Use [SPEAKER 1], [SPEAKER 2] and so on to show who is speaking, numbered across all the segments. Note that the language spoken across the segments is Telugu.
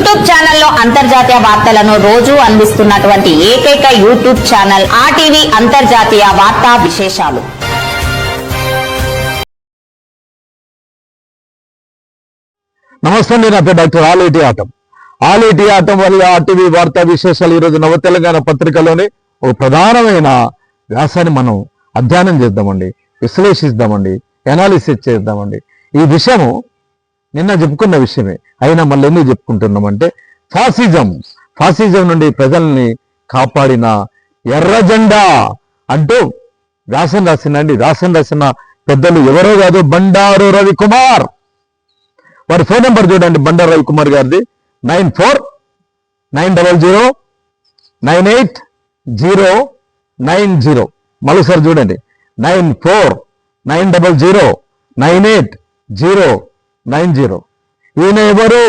[SPEAKER 1] యూట్యూబ్ ఛానల్లో అంతర్జాతీయ వార్తలను రోజు అందిస్తున్నటువంటి ఏకైక యూట్యూబ్ ఛానల్ ఆర్టీవీ అంతర్జాతీయ వార్తా విశేషాలు.
[SPEAKER 2] నమస్తే, నా పేరు డాక్టర్ ఆలేటి ఆటం వల్ల ఆర్టీవీ వార్తా విశేషాలు. ఈరోజు నవ తెలంగాణ పత్రికలోని ఒక ప్రధానమైన వ్యాసాన్ని మనం అధ్యయనం చేద్దామండి, విశ్లేషిద్దామండి, ఎనాలిసిస్ చేద్దామండి. ఈ విషయము నిన్న చెప్పుకున్న విషయమే అయినా మళ్ళీ ఎందుకు చెప్పుకుంటున్నామంటే, ఫాసిజం నుండి ప్రజల్ని కాపాడిన ఎర్ర జెండా అంటూ వ్యాసం రాసిన పెద్దలు ఎవరో కాదు, బండారు రవికుమార్. వారి ఫోన్ నెంబర్ చూడండి, బండారు రవికుమార్ గారిది 9490989090. మరోసారి చూడండి, 9490989090. ఈయన ఎవరు?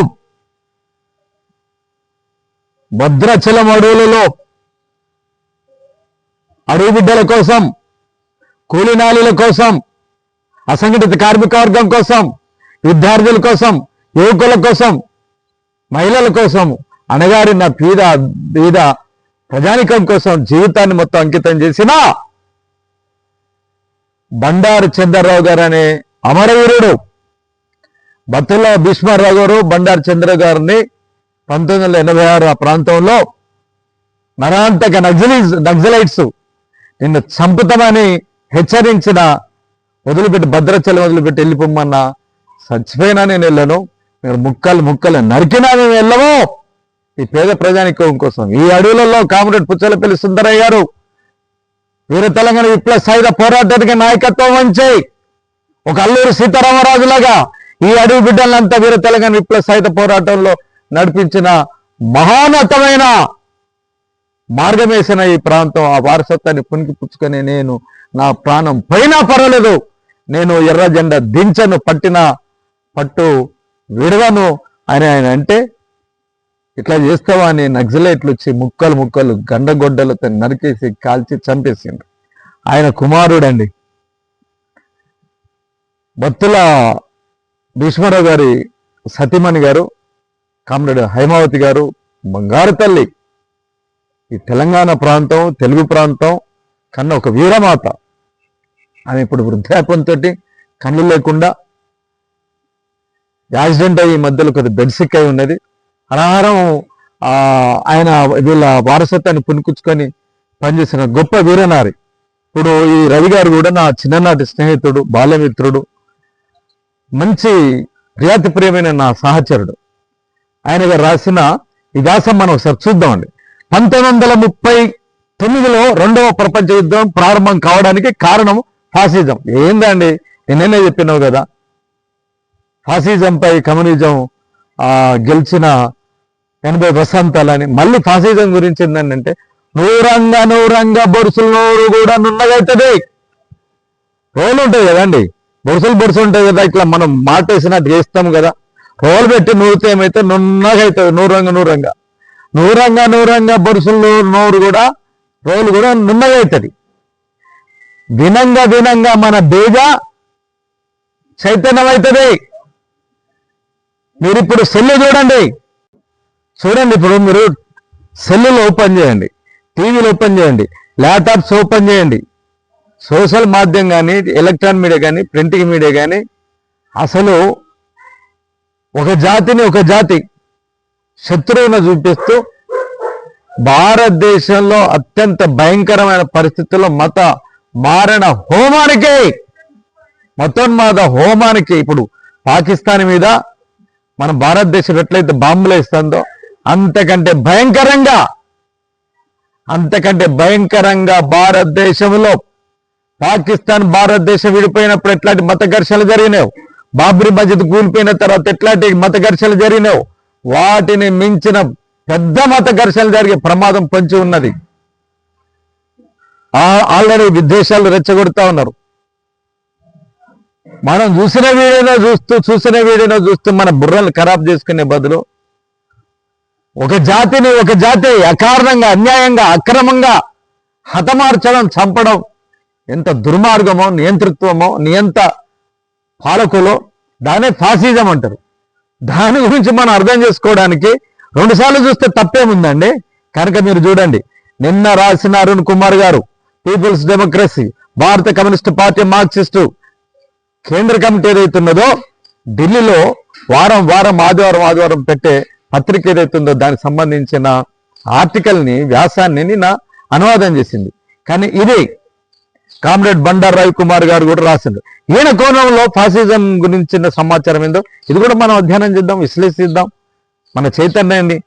[SPEAKER 2] భద్రాచలం అడవులలో అడవి బిడ్డల కోసం, కూలీనాలీల కోసం, అసంఘటిత కార్మిక వర్గం కోసం, విద్యార్థుల కోసం, యువకుల కోసం, మహిళల కోసం, అణగారిన బీద ప్రజానికం కోసం జీవితాన్ని మొత్తం అంకితం చేసిన బండారు చంద్రరావు గారు అనే అమరవీరుడు. బత్తుల భీష్మారావు గారు బండారు చంద్ర గారిని 1986 ఆ ప్రాంతంలో నరాంతక నక్సలైట్స్ నిన్ను చంపుతామని హెచ్చరించిన, భద్రాచలం వదిలిపెట్టి వెళ్ళిపోమన్న, చచ్చిపోయినా నేను వెళ్ళను, మీరు ముక్కలు నరికినా మేము వెళ్ళము ఈ పేద ప్రజానికం కోసం. ఈ అడవులలో కామ్రేడ్ పుచ్చలపల్లి సుందరయ్య గారు వీర తెలంగాణ విప్లవ సాయుధ పోరాటానికి నాయకత్వం వహించి ఒక అల్లూరి సీతారామరాజులాగా ఈ అడవి బిడ్డలంతా వీర తెలంగాణ విప్లవ సాయుధ పోరాటంలో నడిపించిన మహానతమైన మార్గం వేసిన ఈ ప్రాంతం, ఆ వారసత్వాన్ని పునికి పుచ్చుకొని నేను నా ప్రాణం పోయినా పర్వాలేదు, నేను ఎర్ర జెండా దించను, పట్టు విడవను అని ఆయన అంటే, ఇట్లా చేస్తావా అని నక్సలైట్లు వచ్చి ముక్కలు గండగొడ్డలతో నరికేసి కాల్చి చంపేసిండు. ఆయన కుమారుడండి బత్తుల భీష్మారావు గారి సతీమణి గారు, కామ్రేడ్ హైమావతి గారు, బంగారు తల్లి. ఈ తెలంగాణ ప్రాంతం, తెలుగు ప్రాంతం కన్నా ఒక వీరమాత. ఆమె ఇప్పుడు వృద్ధాప్యంతో కళ్ళు లేకుండా యాక్సిడెంట్ అయ్యి మధ్యలో కొద్ది బెడ్ సిక్ అయి ఉన్నది. అనాహారం ఆయన వీళ్ళ వారసత్వాన్ని పునిపుచ్చుకొని పనిచేసిన గొప్ప వీరనారి. ఇప్పుడు ఈ రవి గారు కూడా నా చిన్ననాటి స్నేహితుడు, బాల్యమిత్రుడు, మంచి ప్రియాతిప్రియమైన నా సహచరుడు. ఆయన గారు రాసిన ఈ వ్యాసం మనం ఒకసారి చూద్దామండి. 1939లో 2వ ప్రపంచ యుద్ధం ప్రారంభం కావడానికి కారణం ఫాసిజం. ఏందండి, నేనే చెప్పినావు కదా, ఫాసిజంపై కమ్యూనిజం గెలిచిన 80 వసంతాలని. మళ్ళీ ఫాసిజం గురించి ఏంటంటే, నూరంగా బొరుసులు నోరు కూడా నున్నగైతుంది. రోలు ఉంటాయి కదండి, బొరుసులు ఉంటాయి కదా, ఇట్లా మనం మాటేసినట్టు చేస్తాం కదా, రోలు పెట్టి నూరితే ఏమైతే నున్నగైతుంది. నూరంగా బొరుసులు నోరు కూడా, రోలు కూడా నున్నగైతుంది. వినంగా మన బేజ చైతన్యమవుతుంది. మీరు ఇప్పుడు సెల్లు చూడండి, ఇప్పుడు మీరు సెల్లులు ఓపెన్ చేయండి, టీవీలు ఓపెన్ చేయండి, ల్యాప్టాప్స్ ఓపెన్ చేయండి, సోషల్ మాధ్యమం కానీ, ఎలక్ట్రానిక్ మీడియా కానీ, ప్రింటింగ్ మీడియా కానీ, అసలు ఒక జాతి శత్రువును చూపిస్తూ భారతదేశంలో అత్యంత భయంకరమైన పరిస్థితుల్లో మతోన్మాద హోమానికి ఇప్పుడు పాకిస్తాన్ మీద మన భారతదేశం ఎట్లయితే బాంబులు వేస్తుందో అంతకంటే భయంకరంగా భారతదేశంలో భారతదేశం విడిపోయినప్పుడు ఎట్లాంటి మత ఘర్షణలు జరిగినావు, బాబ్రీ మస్జిద్ కూలిపోయిన తర్వాత ఎట్లాంటి మత ఘర్షణలు జరిగినావు, వాటిని మించిన పెద్ద మత ఘర్షణలు జరిగే ప్రమాదం పొంచి ఉన్నది. ఆల్రెడీ విద్వేషాలు రెచ్చగొడతా ఉన్నారు. మనం చూసిన వీడియోలో చూస్తూ మన బుర్రలు ఖరాబ్ చేసుకునే బదులు ఒక జాతి అకారణంగా, అన్యాయంగా, అక్రమంగా హతమార్చడం, చంపడం ఎంత దుర్మార్గమో, నియంతృత్వమో, నియంత పాలకులో దానే ఫాసిజం అంటారు. దాని గురించి మనం అర్థం చేసుకోవడానికి 2 సార్లు చూస్తే తప్పేముందండి. కనుక మీరు చూడండి, నిన్న రాసిన అరుణ్ కుమార్ గారు పీపుల్స్ డెమోక్రసీ భారత కమ్యూనిస్ట్ పార్టీ మార్క్సిస్టు కేంద్ర కమిటీ ఏదైతున్నదో ఢిల్లీలో వారం ఆదివారం పెట్టే పత్రిక ఏదైతుందో దానికి సంబంధించిన ఆర్టికల్ని వ్యాసాన్ని నిన్న అనువాదం చేసింది. కానీ ఇది కామ్రేడ్ బండారు రవికుమార్ గారు కూడా రాసింది. ఈయన కోణంలో ఫాసిజం గురించిన సమాచారం ఏందో ఇది కూడా మనం అధ్యయనం చేద్దాం, విశ్లేషిద్దాం, మన చైతన్యాన్ని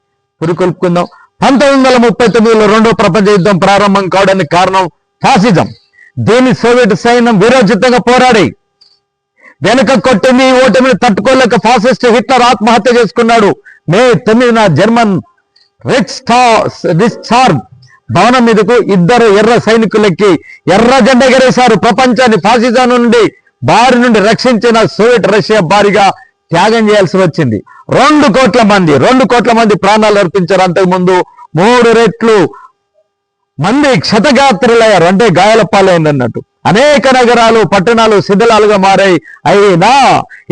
[SPEAKER 2] పురికొల్పుకుందాం. 1939లో 2వ ప్రపంచ యుద్ధం ప్రారంభం కావడానికి కారణం ఫాసిజం. దీని సోవియట్ సైన్యం వీరోచితంగా పోరాడి వెనుక కొట్టింది. ఓటమిని తట్టుకోలేక ఫాసిస్ట్ హిట్లర్ ఆత్మహత్య చేసుకున్నాడు. మే 9న జర్మన్ రిచ్స్టాగ్ భవనం మీదకు 2 ఎర్ర సైనికులెక్కి ఎర్ర జెండా ఎగరేశారు. ప్రపంచాన్ని ఫాసిజం నుండి బారి నుండి రక్షించిన సోవియట్ రష్యా భారీగా త్యాగం చేయాల్సి వచ్చింది. 2 కోట్ల మంది ప్రాణాలు అర్పించారు. అంతకుముందు 3 రెట్లు మంది క్షతగాత్రులయ్యారు, అంటే గాయాల పాలైంది అన్నట్టు. అనేక నగరాలు పట్టణాలు శిథిలాలుగా మారాయి. అయినా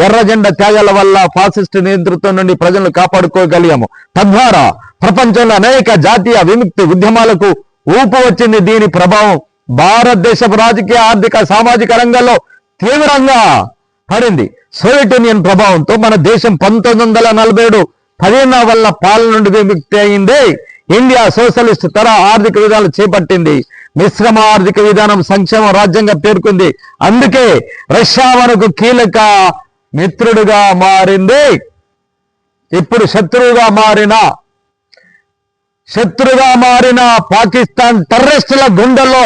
[SPEAKER 2] ఎర్ర జెండా త్యాగాల వల్ల ఫాసిస్ట్ నేతృత్వం నుండి ప్రజలను కాపాడుకోగలిగాము. తద్వారా ప్రపంచంలో అనేక జాతీయ విముక్తి ఉద్యమాలకు ఊపు వచ్చింది. దీని ప్రభావం భారతదేశపు రాజకీయ ఆర్థిక సామాజిక రంగంలో తీవ్రంగా పడింది. సోవియట్ యూనియన్ ప్రభావంతో మన దేశం 1947 15 వల్ల పాలన నుండి విముక్తి అయింది. ఇండియా సోషలిస్ట్ తర ఆర్థిక విధానాలు చేపట్టింది. మిశ్రమ ఆర్థిక విధానం సంక్షేమ రాజ్యంగా పేర్కొంది. అందుకే రష్యా మనకు కీలక మిత్రుడుగా మారింది. ఇప్పుడు శత్రుగా మారిన పాకిస్తాన్ టెర్రరిస్టుల గుండెల్లో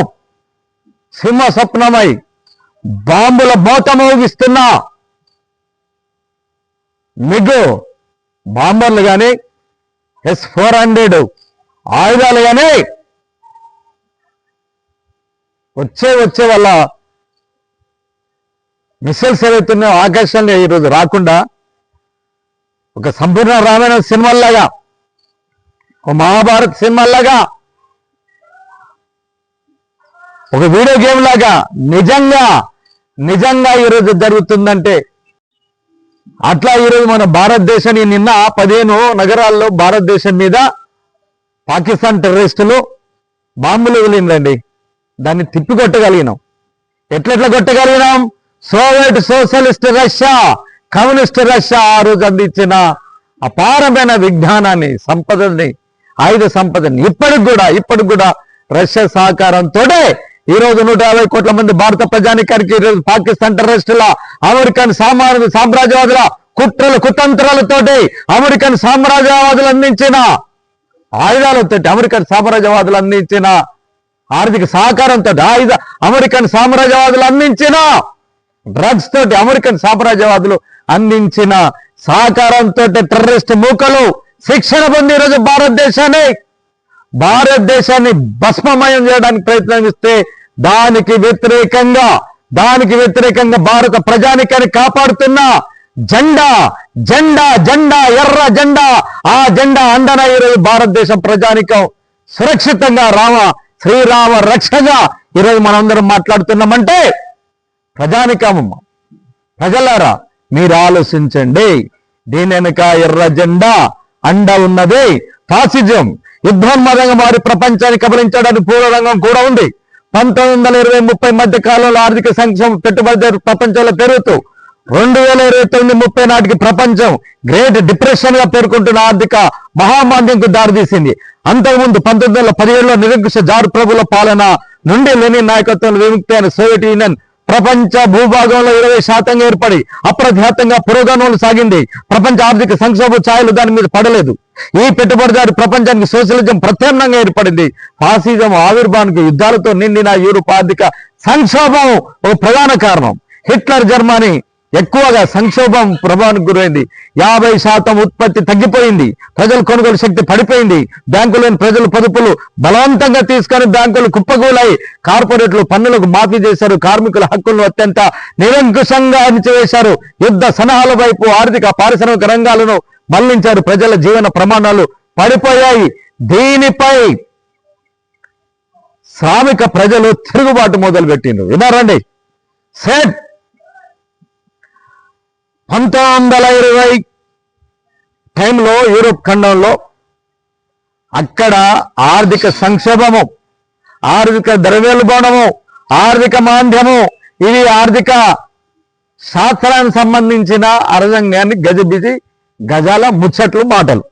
[SPEAKER 2] సింహ స్వప్నమై బాంబుల మోత మోగిస్తున్న మిగు బాంబర్లు కానీ S-400 ఆయుధాలు కానీ వచ్చే వాళ్ళ మిసైల్స్ ఏవైతున్నాయో ఆకాశంగా ఈరోజు రాకుండా ఒక సంపూర్ణ రామాయణ సినిమాల్లాగా, ఒక మహాభారత్ సినిమాల్లాగా, ఒక వీడియో గేమ్ లాగా నిజంగా ఈరోజు జరుగుతుందంటే అట్లా ఈరోజు మన భారతదేశాన్ని నిన్న 15 నగరాల్లో భారతదేశం మీద పాకిస్తాన్ టెర్రరిస్టులు బాంబులు వదిలిందండి. దాన్ని తిప్పికొట్టగలిగినాం. ఎట్లా కొట్టగలిగినాం? Soviet socialist Russia, communist Russia ఆ రోజు అందించిన అపారమైన విజ్ఞానాన్ని, సంపదని, ఆయుధ సంపదని ఇప్పటికి కూడా రష్యా సహకారంతోనే ఈరోజు 150 కోట్ల మంది భారత ప్రజానికానికి ఈరోజు పాకిస్తాన్ టెర్రరిస్టుల, అమెరికన్ సామ్రాజ్యవాదుల కుతంత్రాలతోటి, అమెరికన్ సామ్రాజ్యవాదులు అందించిన ఆయుధాలతోటి, అమెరికన్ సామ్రాజ్యవాదులు అందించిన ఆర్థిక సహకారంతో, అమెరికన్ సామ్రాజ్యవాదులు అందించిన డ్రగ్స్ తోటి, అమెరికన్ సామ్రాజ్యవాదులు అందించిన సహకారంతో టెర్రరిస్ట్ మూకలు శిక్షణ పొంది ఈరోజు భారతదేశాన్ని భస్మమయం చేయడానికి ప్రయత్నిస్తే దానికి వ్యతిరేకంగా భారత ప్రజానికాన్ని కాపాడుతున్న జెండా ఎర్ర జెండా, ఆ జెండా అండన ఈరోజు భారతదేశం ప్రజానికం సురక్షితంగా శ్రీరామ రక్షగా ఈరోజు మనందరం మాట్లాడుతున్నామంటే ప్రజలారా మీరు ఆలోచించండి. దీని వెనుక ఎర్ర జెండా అండ ఉన్నది. ఫాసిజం యుద్ధోన్మాదంగా మారి ప్రపంచాన్ని కబలించడానికి పూర్వరంగం కూడా ఉంది. 1920-30 మధ్య కాలంలో ఆర్థిక సంక్షేమం పెట్టుబడి ప్రపంచంలో పెరుగుతూ 2029-30 నాటికి ప్రపంచం గ్రేట్ డిప్రెషన్ గా పేర్కొంటున్న ఆర్థిక మహామాంద్యంకు దారితీసింది. అంతకుముందు 1917లో నిరంకుశ జారు ప్రభుల పాలన నుండి లెనిన్ నాయకత్వంలో విముక్తి అయిన సోవియట్ యూనియన్ ప్రపంచ భూభాగంలో 20% ఏర్పడి అప్రఘాతంగా పురోగమనం సాగింది. ప్రపంచ ఆర్థిక సంక్షోభ ఛాయలు దాని మీద పడలేదు. ఈ పెట్టుబడిదారు ప్రపంచానికి సోషలిజం ప్రత్యామ్నాయంగా ఏర్పడింది. ఫాసిజం ఆవిర్భావానికి యుద్ధాలతో నిండిన యూరోప్ ఆర్థిక సంక్షోభం ఒక ప్రధాన కారణం. హిట్లర్ జర్మనీ ఎక్కువగా సంక్షోభం ప్రభావానికి గురైంది. 50% ఉత్పత్తి తగ్గిపోయింది. ప్రజల కొనుగోలు శక్తి పడిపోయింది. బ్యాంకులోని ప్రజలు పొదుపులు బలవంతంగా తీసుకొని బ్యాంకులు కుప్పగూలై కార్పొరేట్లు పన్నులకు మాఫీ చేశారు. కార్మికుల హక్కులను అత్యంత నిరంకుశంగా అణిచివేశారు. యుద్ధ సన్నాహాల వైపు ఆర్థిక పారిశ్రామిక రంగాలను మళ్లించారు. ప్రజల జీవన ప్రమాణాలు పడిపోయాయి. దీనిపై శ్రామిక ప్రజలు తిరుగుబాటు మొదలుపెట్టిండ్రు. విన్నారండి? సెట్ 1920 టైంలో యూరోప్ ఖండంలో అక్కడ ఆర్థిక సంక్షోభము, ఆర్థిక ద్రవ్యోల్బణము, ఆర్థిక మాంద్యము, ఇవి ఆర్థిక శాస్త్రానికి సంబంధించిన అరజంగాన్ని గజిబిజి గజాల ముచ్చట్లు మాటలు.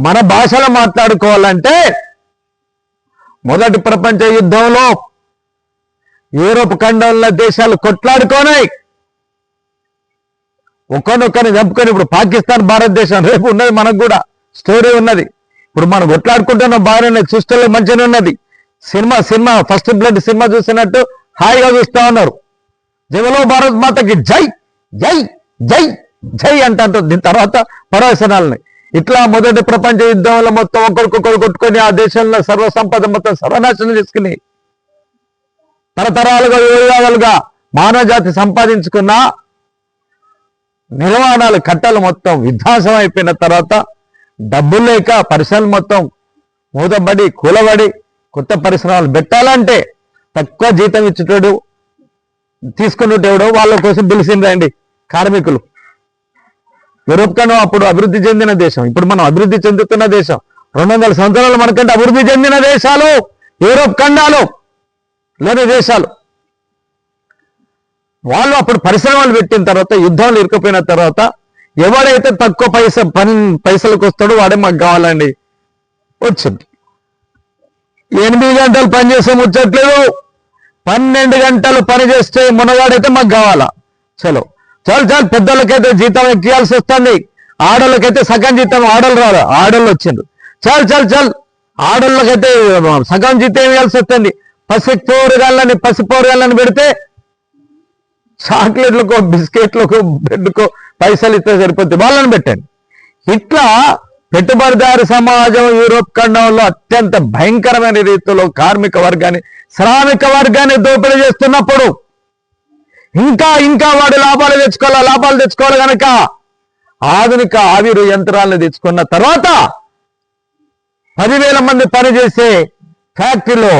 [SPEAKER 2] మన భాషలో మాట్లాడుకోవాలంటే మొదటి ప్రపంచ యుద్ధంలో యూరోప్ ఖండంలో దేశాలు కొట్లాడుకోనాయి, ఒకరినొకరిని చంపుకొని. ఇప్పుడు పాకిస్తాన్ భారతదేశం రేపు ఉన్నది, మనకు కూడా స్టోరీ ఉన్నది. ఇప్పుడు మనం కొట్లాడుకుంటున్న బాగానే చూస్తే మంచిగానే ఉన్నది. సినిమా ఫస్ట్ బ్లడ్ సినిమా చూసినట్టు హాయిగా చూస్తా ఉన్నారు. జగలో భారత్ మాతకి జై జై జై జై అంటారు. దీని తర్వాత పరవశనాలని ఇట్లా మొదటి ప్రపంచ యుద్ధంలో మొత్తం ఒకరికొకరు కొట్టుకొని ఆ దేశంలో సర్వసంపద మొత్తం సర్వనాశనం చేసుకుని తరతరాలుగా యుగాలుగా మానవజాతి సంపాదించుకున్న నిర్మాణాలు కట్టలు మొత్తం విధ్వంసం అయిపోయిన తర్వాత డబ్బులు లేక పరిశ్రమలు మొత్తం మూతబడి కూలబడి కొత్త పరిశ్రమలు పెట్టాలంటే తక్కువ జీతం ఇచ్చేటోడు తీసుకునేటోడు వాళ్ళ కోసం పిలిచిందండి కార్మికులు. యూరోప్ ఖండం అప్పుడు అభివృద్ధి చెందిన దేశం, ఇప్పుడు మనం అభివృద్ధి చెందుతున్న దేశం. 200 సంవత్సరాలు మనకంటే అభివృద్ధి చెందిన దేశాలు యూరోప్ ఖండాలు లేని దేశాలు. వాళ్ళు అప్పుడు పరిశ్రమలు పెట్టిన తర్వాత యుద్ధాలు ఇరుక్కుపోయిన తర్వాత ఎవడైతే తక్కువ పైసలకు వస్తాడో వాడే మాకు కావాలండి. వచ్చింది 8 గంటలు పనిచేసే ముచ్చట్లేదు, 12 గంటలు పని చేస్తే మునగాడైతే మాకు కావాలా. చలో చాలు పెద్దలకైతే జీతం ఎక్కియాల్సి వస్తుంది, ఆడోళ్ళకైతే సగం జీతం, ఆడోళ్ళు రాదు, ఆడోళ్ళు వచ్చిండ్రు. చాలు ఆడోళ్ళకైతే సగం జీతం ఇవ్వాల్సి వస్తుంది. పసిపోరుగాళ్ళని పెడితే చాక్లెట్లకో బిస్కెట్లకో బ్రెడ్కో పైసలు ఇస్తే సరిపోతుంది, వాళ్ళని పెట్టండి. ఇట్లా పెట్టుబడిదారు సమాజం యూరోప్ ఖండంలో అత్యంత భయంకరమైన రీతిలో కార్మిక వర్గాన్ని శ్రామిక వర్గాన్ని దోపిడీ చేస్తున్నప్పుడు ఇంకా వాడు లాభాలు తెచ్చుకోవాలి కనుక ఆధునిక ఆవిరు యంత్రాలను తెచ్చుకున్న తర్వాత 10,000 మంది పనిచేసే ఫ్యాక్టరీలో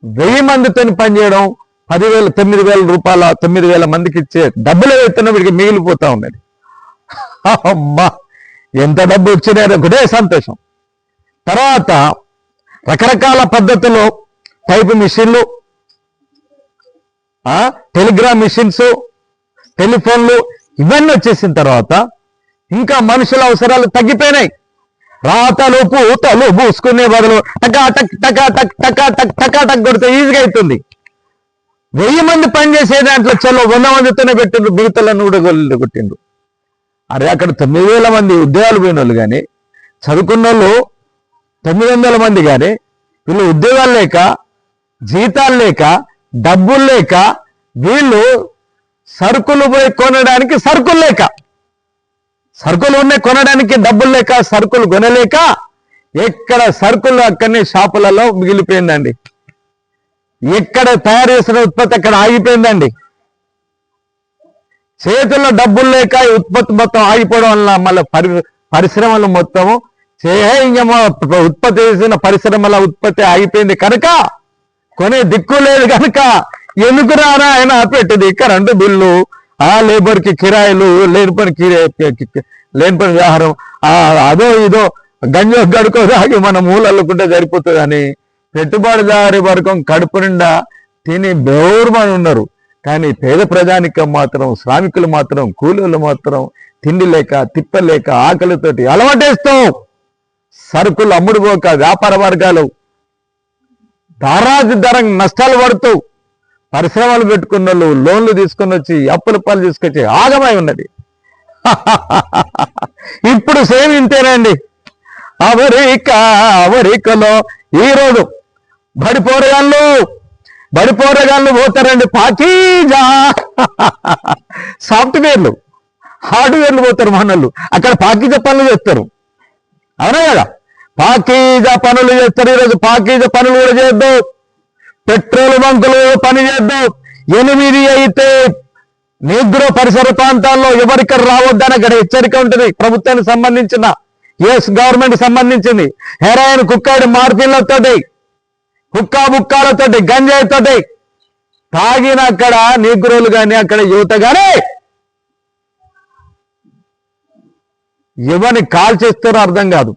[SPEAKER 2] 1000 మందితో పనిచేయడం 9,000 రూపాయల 9,000 మందికి ఇచ్చే డబ్బులు వేస్తున్న వీడికి మిగిలిపోతా ఉన్నది. అమ్మా ఎంత డబ్బు వచ్చినా ఒకటే సంతోషం. తర్వాత రకరకాల పద్ధతుల్లో టైప్ మిషన్లు, టెలిగ్రామ్ మిషన్స్, టెలిఫోన్లు ఇవన్నీ వచ్చేసిన తర్వాత ఇంకా మనుషుల అవసరాలు తగ్గిపోయినాయి. రాతలు పూతలు పూసుకునే బదులు టకా టక్ కొడితే ఈజీగా అవుతుంది. 1000 మంది పనిచేసే దాంట్లో చలో 100 మందితోనే పెట్టిండ్రు, మిగతాలను కూడా కొట్టిండ్రు. అరే అక్కడ 9,000 మంది ఉద్యోగాలు పోయిన వాళ్ళు కానీ చదువుకున్న వాళ్ళు 900 మంది కానీ వీళ్ళు ఉద్యోగాలు లేక జీతాలు లేక డబ్బులు లేక వీళ్ళు సరుకులు పోయి కొనడానికి సరుకులు ఉన్నాయి కొనడానికి డబ్బులు లేక సరుకులు కొనలేక ఎక్కడ సరుకులు అక్కడనే షాపులలో మిగిలిపోయిందండి. ఎక్కడ తయారు చేసిన ఉత్పత్తి అక్కడ ఆగిపోయిందండి. చేతుల్లో డబ్బులు లేక ఉత్పత్తి మొత్తం ఆగిపోవడం వల్ల మళ్ళీ పరిశ్రమలు మొత్తము ఉత్పత్తి చేసిన పరిశ్రమల ఉత్పత్తి ఆగిపోయింది కనుక కొనే దిక్కు లేదు కనుక ఎందుకు రానా ఆయన పెట్టింది కరెంటు బిల్లు, లేబర్కి కిరాయిలు, లేని పని వ్యవహారం, అదో ఇదో గంజో గడుకో దాగి మన మూలల్లుకుంటే సరిపోతుంది అని పెట్టుబడిదారి వర్గం కడుపు నిండా తిని బెఊరుమని ఉన్నారు. కానీ పేద ప్రజానికం మాత్రం, శ్రామికులు మాత్రం, కూలీలు మాత్రం తిండి లేక తిప్పలేక ఆకలితోటి అలవాటేస్తాం. సరుకులు అమ్ముడుపోక వ్యాపార వర్గాలు ధరం నష్టాలు పడుతూ పరిశ్రమలు పెట్టుకున్న వాళ్ళు లోన్లు తీసుకొని వచ్చి అప్పుల పాలు తీసుకొచ్చి ఆగమై ఉన్నది. ఇప్పుడు సేమ్ ఇంతేనండి. అమెరికాలో ఈరోజు బడిపోరగాళ్ళు పోతారండి పాకీజా సాఫ్ట్వేర్లు హార్డ్వేర్లు పోతారు మనోళ్ళు, అక్కడ పాకీజా పనులు చేస్తారు. అవునా కదా, పాకీజా పనులు చేస్తారు. ఈరోజు పాకీజా పనులు కూడా చేద్దాం, పెట్రోల్ బంకులు పని చేద్దాం. 8 అయితే నీగ్రో పరిసర ప్రాంతాల్లో ఎవరికి రావద్దని అక్కడ హెచ్చరిక ఉంటుంది. ప్రభుత్వానికి సంబంధించిన యుఎస్ గవర్నమెంట్ సంబంధించింది. హెరాయిన్ కుక్కాడి మార్పిళ్లతోటి బుక్కాలతోటి గంజాయితోటి తాగిన అక్కడ నీగ్రోలు కానీ అక్కడ యువత కానీ ఎవరిని కాల్ చేస్తారో అర్థం కాదు.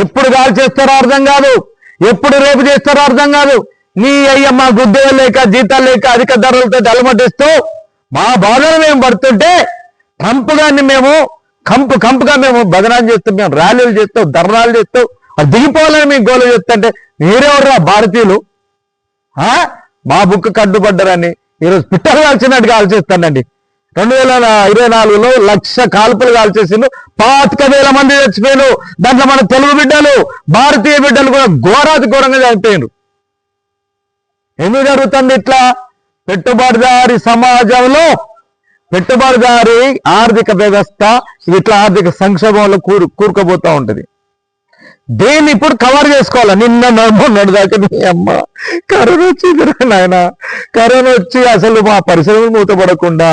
[SPEAKER 2] ఎప్పుడు గాలి చేస్తారో అర్థం కాదు, ఎప్పుడు రేపు చేస్తారో అర్థం కాదు. నీ అయ్యమ్మ గుడ్డేలు లేక జీతాలు లేక అధిక ధరలతో అలమటిస్తూ మా బాధలు మేము పడుతుంటే ట్రంప్ గారిని మేము కంపుగా మేము బదనాలు చేస్తాం, మేము ర్యాలీలు చేస్తాం, ధర్నాలు చేస్తాం, అది దిగిపోవాలని మేము గోలు చేస్తుంటే మీరెవర్రా భారతీయులు మా బుక్ కడ్డుపడ్డారని ఈరోజు పిట్టలు కాల్చినట్టుగా ఆలోచిస్తానండి. 2024లో 1,00,000 కాల్పులు కాల్చేసిండు, 25,000 మంది చచ్చిపోయారు. దాంట్లో మన తెలుగు బిడ్డలు, భారతీయ బిడ్డలు కూడా ఘోరాతి ఘోరంగా చనిపోయారు. ఎందుకు జరుగుతుంది ఇట్లా? పెట్టుబడిదారి సమాజంలో పెట్టుబడిదారి ఆర్థిక వ్యవస్థ ఇట్లా ఆర్థిక సంక్షోభంలో కూరుకుపోతూ ఉంటది. దీన్ని ఇప్పుడు కవర్ చేసుకోవాలి. నిన్న మొన్నటి దాకా నీ అమ్మ కరోనా వచ్చింది నాయన, కరోనా వచ్చి అసలు మా పరిశ్రమలు మూతపడకుండా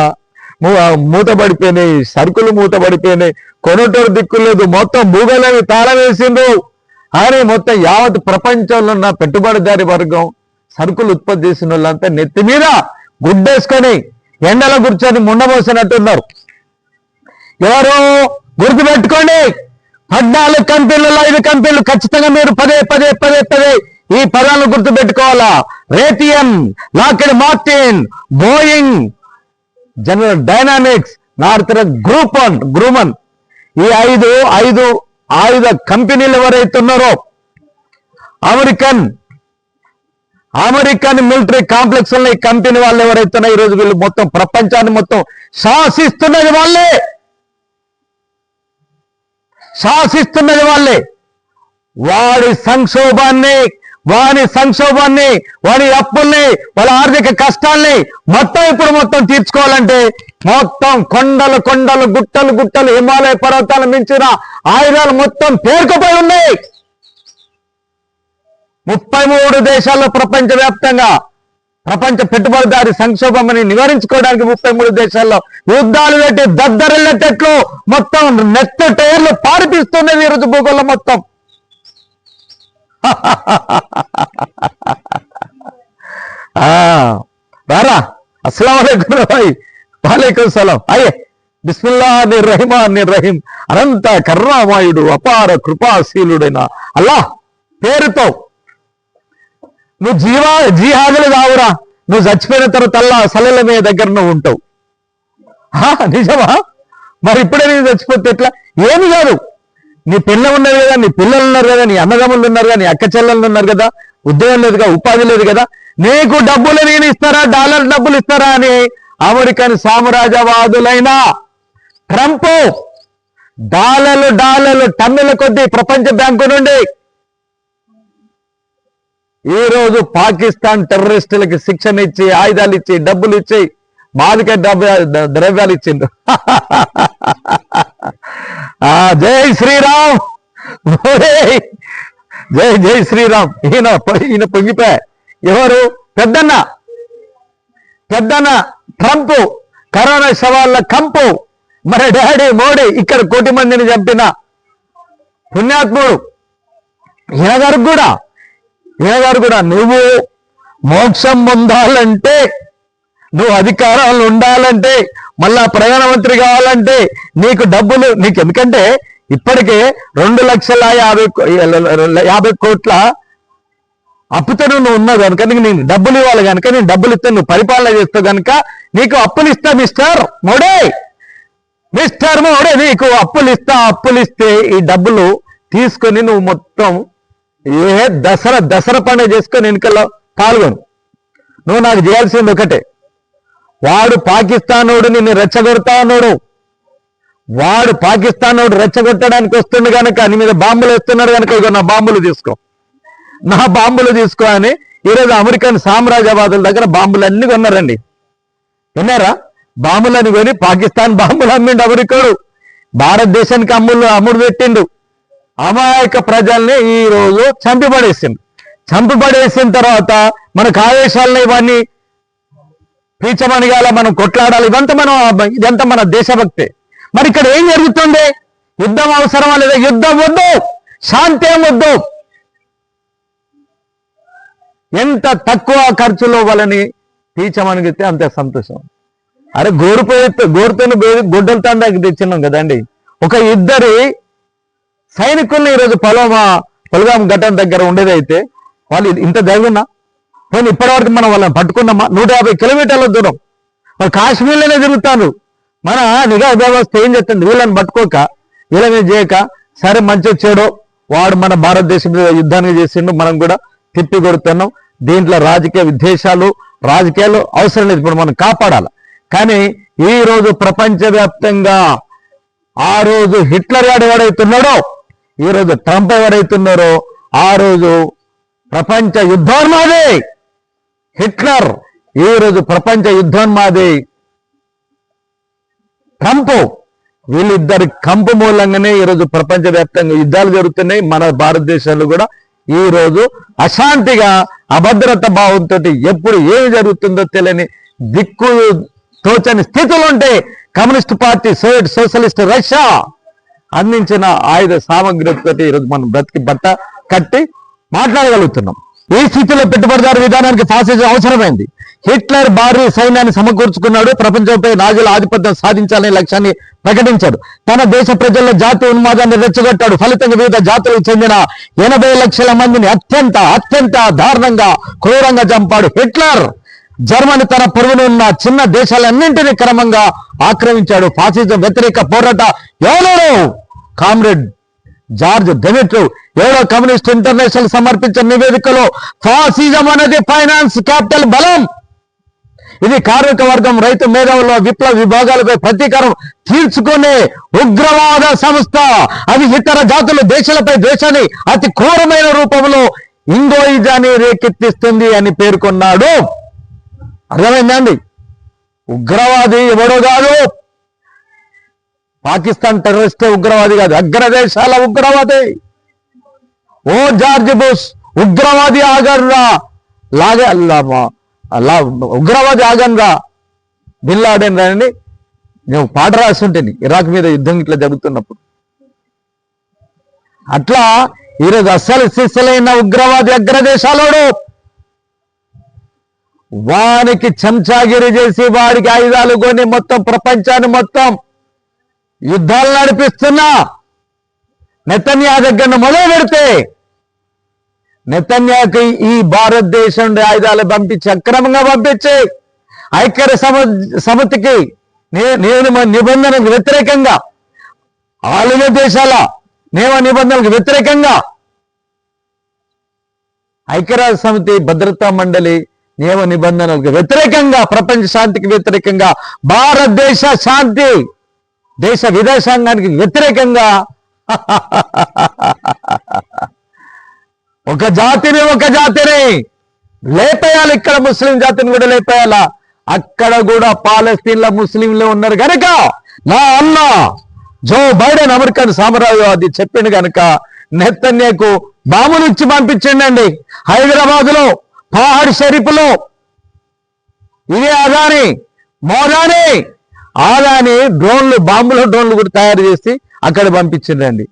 [SPEAKER 2] మూతపడిపోయినాయి, సరుకులు మూతపడిపోయినాయి, కొనటోడు దిక్కులేదు, మొత్తం భూగోళాన్ని తాళం వేసిండ్రు అని మొత్తం యావత్ ప్రపంచంలో ఉన్న పెట్టుబడిదారి వర్గం సరుకులు ఉత్పత్తి చేసిన వాళ్ళంతా నెత్తి మీద గుడ్డేసుకొని ఎండలో కూర్చొని ముండబోసినట్టున్నారు. ఎవరు గుర్తుపెట్టుకోండి, 14 కంపెనీలలో 5 కంపెనీలు ఖచ్చితంగా మీరు పదే ఈ పదాలను గుర్తుపెట్టుకోవాలా. Raytheon, Lockheed Martin, Boeing, General Dynamics, Northrop Grumman, ఈ ఐదు కంపెనీలు ఎవరైతే ఉన్నారో అమెరికన్ మిలిటరీ కాంప్లెక్స్ ఈ కంపెనీ వాళ్ళు ఎవరైతే ఉన్నారో ఈరోజు వీళ్ళు మొత్తం ప్రపంచాన్ని మొత్తం శాసిస్తున్నది వాళ్ళే. వాడి సంక్షోభాన్ని, వాడి అప్పుల్ని, వాళ్ళ ఆర్థిక కష్టాల్ని మొత్తం తీర్చుకోవాలంటే మొత్తం కొండలు గుట్టలు హిమాలయ పర్వతాలు మించిన ఆయుధాలు మొత్తం పేరుకుపోయి ఉన్నాయి. 33 దేశాల్లో ప్రపంచవ్యాప్తంగా ప్రపంచ పెట్టుబడిదారి సంక్షోభాన్ని నివారించుకోవడానికి 33 దేశాల్లో యుద్ధాలు పెట్టి దద్దరిల్లెట్టెట్లు మొత్తం నెత్త టైర్లు పారిపిస్తున్నది ఈరోజు భూగోళం మొత్తం. రారా అస్సలాం వాలేకుం సలాం. అయ్యే బిస్మిల్లాహిర్రహమానిర్రహీం. అనంత కరుణామయుడు అపార కృపాశీలుడైన అల్లాహ్ పేరుతో నువ్వు జిహాదులు కావురా, నువ్వు చచ్చిపోయిన తర్వాత అల్లా సలల మీద దగ్గర నువ్వు ఉంటావు. నిజమా? మరి ఇప్పుడే నేను చచ్చిపోతే ఎట్లా? ఏమి కాదు, నీ పిల్ల ఉన్నారు కదా, నీ పిల్లలు ఉన్నారు కదా, నీ అన్నదమ్ములు ఉన్నారు కదా, నీ అక్క చెల్లెళ్ళు ఉన్నారు కదా, ఉద్యోగం లేదు కదా, ఉపాధి లేదు కదా, నీకు డబ్బులు నేను ఇస్తారా, డాలర్ డబ్బులు ఇస్తారా అని అమెరికన్ సామ్రాజ్యవాదులైన ట్రంప్ డాలర్లు టన్నుల కొద్దీ ప్రపంచ బ్యాంకు నుండి ఈ రోజు పాకిస్తాన్ టెర్రరిస్టులకి శిక్షణ ఇచ్చి, ఆయుధాలు ఇచ్చి, డబ్బులు ఇచ్చి, మాదిక ద్రవ్యాలు ఇచ్చిండు. జై శ్రీరామ్, జై శ్రీరామ్. ఈయన పొంగిపోయా. ఎవరు? పెద్దన్న ట్రంప్, కరోనా సవాళ్ళ కంపు. మరి డాడీ మోడీ ఇక్కడ 1 కోటి మందిని చంపిన పుణ్యాత్ముడు. ఈయన గారు కూడా నువ్వు మోక్షం పొందాలంటే, నువ్వు అధికారాలు ఉండాలంటే, మళ్ళా ప్రధానమంత్రి కావాలంటే నీకు డబ్బులు నీకు, ఎందుకంటే ఇప్పటికే 2,50 కోట్ల అప్పుతో నువ్వు ఉన్నావు కనుక నేను డబ్బులు ఇవ్వాలి కనుక, నేను డబ్బులు ఇస్తే నువ్వు పరిపాలన చేస్తావు కనుక నీకు అప్పులు ఇస్తా మిస్టర్ మోడీ, నీకు అప్పులు ఇస్తే ఈ డబ్బులు తీసుకొని నువ్వు మొత్తం దసరా పండుగ చేసుకొని ఎన్నికల్లో పాల్గొను. నువ్వు నాకు చేయాల్సింది ఒకటే, వాడు పాకిస్తానోడు నిన్ను రెచ్చగొడతా అన్నాడు, వాడు పాకిస్తానోడు రెచ్చగొట్టడానికి వస్తుండు కనుక నీ మీద బాంబులు వేస్తున్నాడు కనుక ఇక నా బాంబులు తీసుకో అని ఈరోజు అమెరికన్ సామ్రాజ్యవాదుల దగ్గర బాంబులు అన్ని కొన్నారండి. విన్నారా? బాంబులని కొని పాకిస్తాన్ బాంబులు అమ్మిండు అమెరికాడు, భారతదేశానికి అమ్ముడు పెట్టిండు. అమాయక ప్రజల్ని ఈ రోజు చంపిపడేసిన తర్వాత మనకు ఆవేశాలను ఇవన్నీ పీచమనిగాల మనం కొట్లాడాలి, ఇదంతా మన దేశభక్తే. మరి ఇక్కడ ఏం జరుగుతుంది? యుద్ధం అవసరమా లేదా? యుద్ధం వద్దు, శాంతి వద్దు. ఎంత తక్కువ ఖర్చులో వాళ్ళని పీచమనిగితే అంత సంతోషం. అరే గోరుతో గొడ్డలతో తెచ్చినాం కదండి. ఒక ఇద్దరి సైనికుల్ని ఈరోజు పొలగాం ఘటన దగ్గర ఉండేదైతే వాళ్ళు ఇంత జరుగున్నా పోనీ ఇప్పటివరకు మనం వాళ్ళని పట్టుకున్నామా? 150 కిలోమీటర్ల దూరం వాళ్ళు కాశ్మీర్లోనే తిరుగుతారు. మన నిఘా వ్యవస్థ ఏం చేస్తుంది? వీళ్ళని పట్టుకోక వీళ్ళ మీద చేయక, సరే మంచి చెడో వాడు మన భారతదేశం మీద యుద్ధాన్ని చేసిండు, మనం కూడా తిప్పి కొడుతున్నాం. దీంట్లో రాజకీయాలు అవసరం లేదు, ఇప్పుడు మనం కాపాడాలి. కానీ ఈ రోజు ప్రపంచవ్యాప్తంగా ఆ రోజు హిట్లర్ గాడు ఎవడైతున్నాడో, ఈ రోజు ట్రంప్ ఎవరైతున్నారో, ఆ రోజు ప్రపంచ యుద్ధోన్మాది హిట్లర్, ఈ రోజు ప్రపంచ యుద్ధోన్మాది ట్రంప్. వీళ్ళిద్దరి కంపు మూలంగానే ఈరోజు ప్రపంచవ్యాప్తంగా యుద్ధాలు జరుగుతున్నాయి. మన భారతదేశంలో కూడా ఈ రోజు అశాంతిగా అభద్రత భావంతో ఎప్పుడు ఏమి జరుగుతుందో తెలియని దిక్కు తోచని స్థితిలో ఉంటే కమ్యూనిస్ట్ పార్టీ సోషలిస్ట్ రష్యా అందించిన ఆయుధ సామగ్రితో ఈరోజు మనం బ్రతికి బట్ట కట్టి మాట్లాడగలుగుతున్నాం. ఈ స్థితిలో పెట్టుబడిదారు విధానానికి ఫాసిజం అవసరమైంది. హిట్లర్ భారీ సైన్యాన్ని సమకూర్చుకున్నాడు. ప్రపంచంపై నాజీల ఆధిపత్యం సాధించాలనే లక్ష్యాన్ని ప్రకటించాడు. తన దేశ ప్రజల్లో జాతి ఉన్మాదాన్ని రెచ్చగొట్టాడు. ఫలితంగా వివిధ జాతులకు చెందిన 80 లక్షల మందిని అత్యంత దారుణంగా క్రూరంగా చంపాడు హిట్లర్. జర్మనీ తన పొరుగున ఉన్న చిన్న దేశాలన్నింటినీ క్రమంగా ఆక్రమించాడు. ఫాసిజం వ్యతిరేక పోరాట ఎవరు? కామ్రేడ్ జార్జ్ డెమిట్రో ఎవరో కమ్యూనిస్ట్ ఇంటర్నేషనల్ సమర్పించిన నివేదికలో ఫాసిజం అనేది ఫైనాన్స్ క్యాపిటల్ బలం, ఇది కార్మిక వర్గం, రైతు మేధావుల విప్లవ విభాగాలపై ప్రతీకారం తీర్చుకునే ఉగ్రవాద సంస్థ. అది ఇతర జాతుల దేశాలపై ద్వేషాన్ని అతి క్రూరమైన రూపంలో ఇంగోయిజాన్ని రేకెత్తిస్తుంది అని పేర్కొన్నాడు. అర్థమైందండి? ఉగ్రవాది ఎవడో కాదు, పాకిస్తాన్ టెర్రరిస్టే ఉగ్రవాది కాదు, అగ్రదేశాల ఉగ్రవాది. ఓ జార్జ్ బుష్ ఉగ్రవాది ఆగన్రా, ఉగ్రవాది ఆగన్రా, బిన్ లాడెన్ రాని నేను పాట రాసి ఉంటుంది ఇరాక్ మీద యుద్ధం ఇట్లా జరుగుతున్నప్పుడు. అట్లా ఈరోజు అస్సలు సిస్సలైన ఉగ్రవాది అగ్రదేశాలోడు, వానికి చెంచాగిరి చేసి వాడికి ఆయుధాలు కొని మొత్తం ప్రపంచాన్ని మొత్తం యుద్ధాలు నడిపిస్తున్నా నెతన్యా దగ్గర మొదలు పెడితే, నెతన్యాకి ఈ భారతదేశం ఆయుధాలు పంపించి అక్రమంగా పంపించి ఐక్యరాజ్య సమితికి నిబంధనలకు వ్యతిరేకంగా, ఆలిన దేశాల నియమ నిబంధనలకు వ్యతిరేకంగా, ఐక్యరాజ్య సమితి భద్రతా మండలి నియమ నిబంధనలకు వ్యతిరేకంగా, ప్రపంచ శాంతికి వ్యతిరేకంగా, భారతదేశ శాంతి దేశ విదేశాంగానికి వ్యతిరేకంగా ఒక జాతిని లేపేయాలి. ఇక్కడ ముస్లిం జాతిని కూడా లేపేయాలా. అక్కడ కూడా పాలస్తీన్ల ముస్లింలు ఉన్నారు కనుక నా అన్న జో బైడెన్ అమెరికన్ సామ్రాజ్యవాది చెప్పిండు కనుక నెతన్యాకు బాంబులు ఇచ్చి పంపించండి. హైదరాబాద్ లో పహాడ్ షరీఫ్ లో ఇదే ఆదాని బాంబుల డ్రోన్లు కూడా తయారు చేసి అక్కడ పంపించిండండి.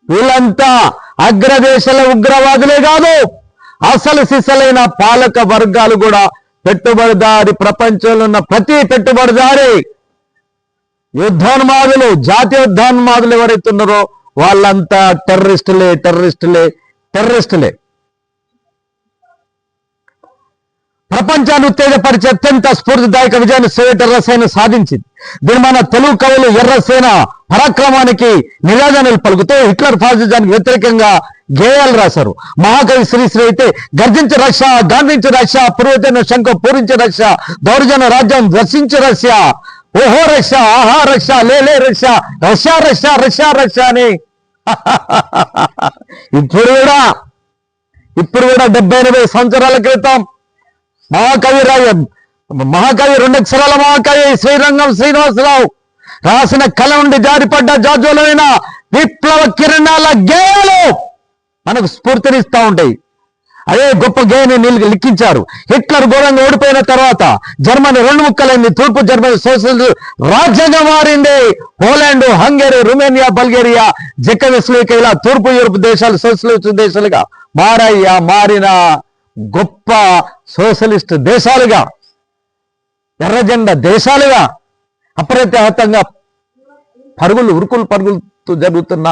[SPEAKER 2] వీళ్ళంతా అగ్రదేశాల ఉగ్రవాదులే కాదు, అసలు సిసలైన పాలక వర్గాలు కూడా పెట్టుబడిదారి, ప్రపంచంలో ఉన్న ప్రతి పెట్టుబడిదారి యుద్ధోన్మాదులు, జాతీయ యుద్ధోన్మాదులు ఎవరైతున్నారో వాళ్ళంతా టెర్రరిస్టులే. ప్రపంచాన్ని ఉత్తేజపరిచే అత్యంత స్ఫూర్తిదాయక విజయాన్ని సోవియట్ ఎర్రసేన సాధించింది. దీని మన తెలుగు కవులు ఎర్రసేన పరాక్రమానికి నిరాజనాలు పలుకుతూ హిట్లర్ ఫాసిజానికి వ్యతిరేకంగా గేయాలు రాశారు. మహాకవి శ్రీశ్రీ అయితే గర్జించి రష్యా, గాంధించి రష్యా, పూర్వజన శంఖ పూరించి రష్యా, దౌర్జన్య రాజ్యం దర్శించి రష్యా, ఓహో రష్యా, ఆహా రష్యా, లే రష్యా, రష్యా అని ఇప్పుడు కూడా 70-80 సంవత్సరాల క్రితం మహాకవి 2 అక్షరాల మహాకవి శ్రీరంగం శ్రీనివాసరావు రాసిన కళ నుండి జారిపడ్డ జాజ్వలమైన విప్లవ కిరణాల గేయాలు మనకు స్ఫూర్తినిస్తూ ఉంటాయి. అదే గొప్ప గేయాన్ని లిఖించారు. హిట్లర్ ఘోరంగా ఓడిపోయిన తర్వాత జర్మనీ 2 ముక్కలైంది. తూర్పు జర్మనీ సోషలిస్ట్ రాజ్యంగా మారింది. పోలాండ్, హంగరీ, రుమేనియా, బల్గేరియా, జెకోస్లోవేకియా ఇలా తూర్పు యూరోప్ దేశాలు సోషలిస్ట్ దేశాలుగా మారిన గొప్ప సోషలిస్ట్ దేశాలుగా, ఎర్రజెండా దేశాలుగా అప్రతిహతంగా ఉరుకులు పరుగులతో జరుగుతున్న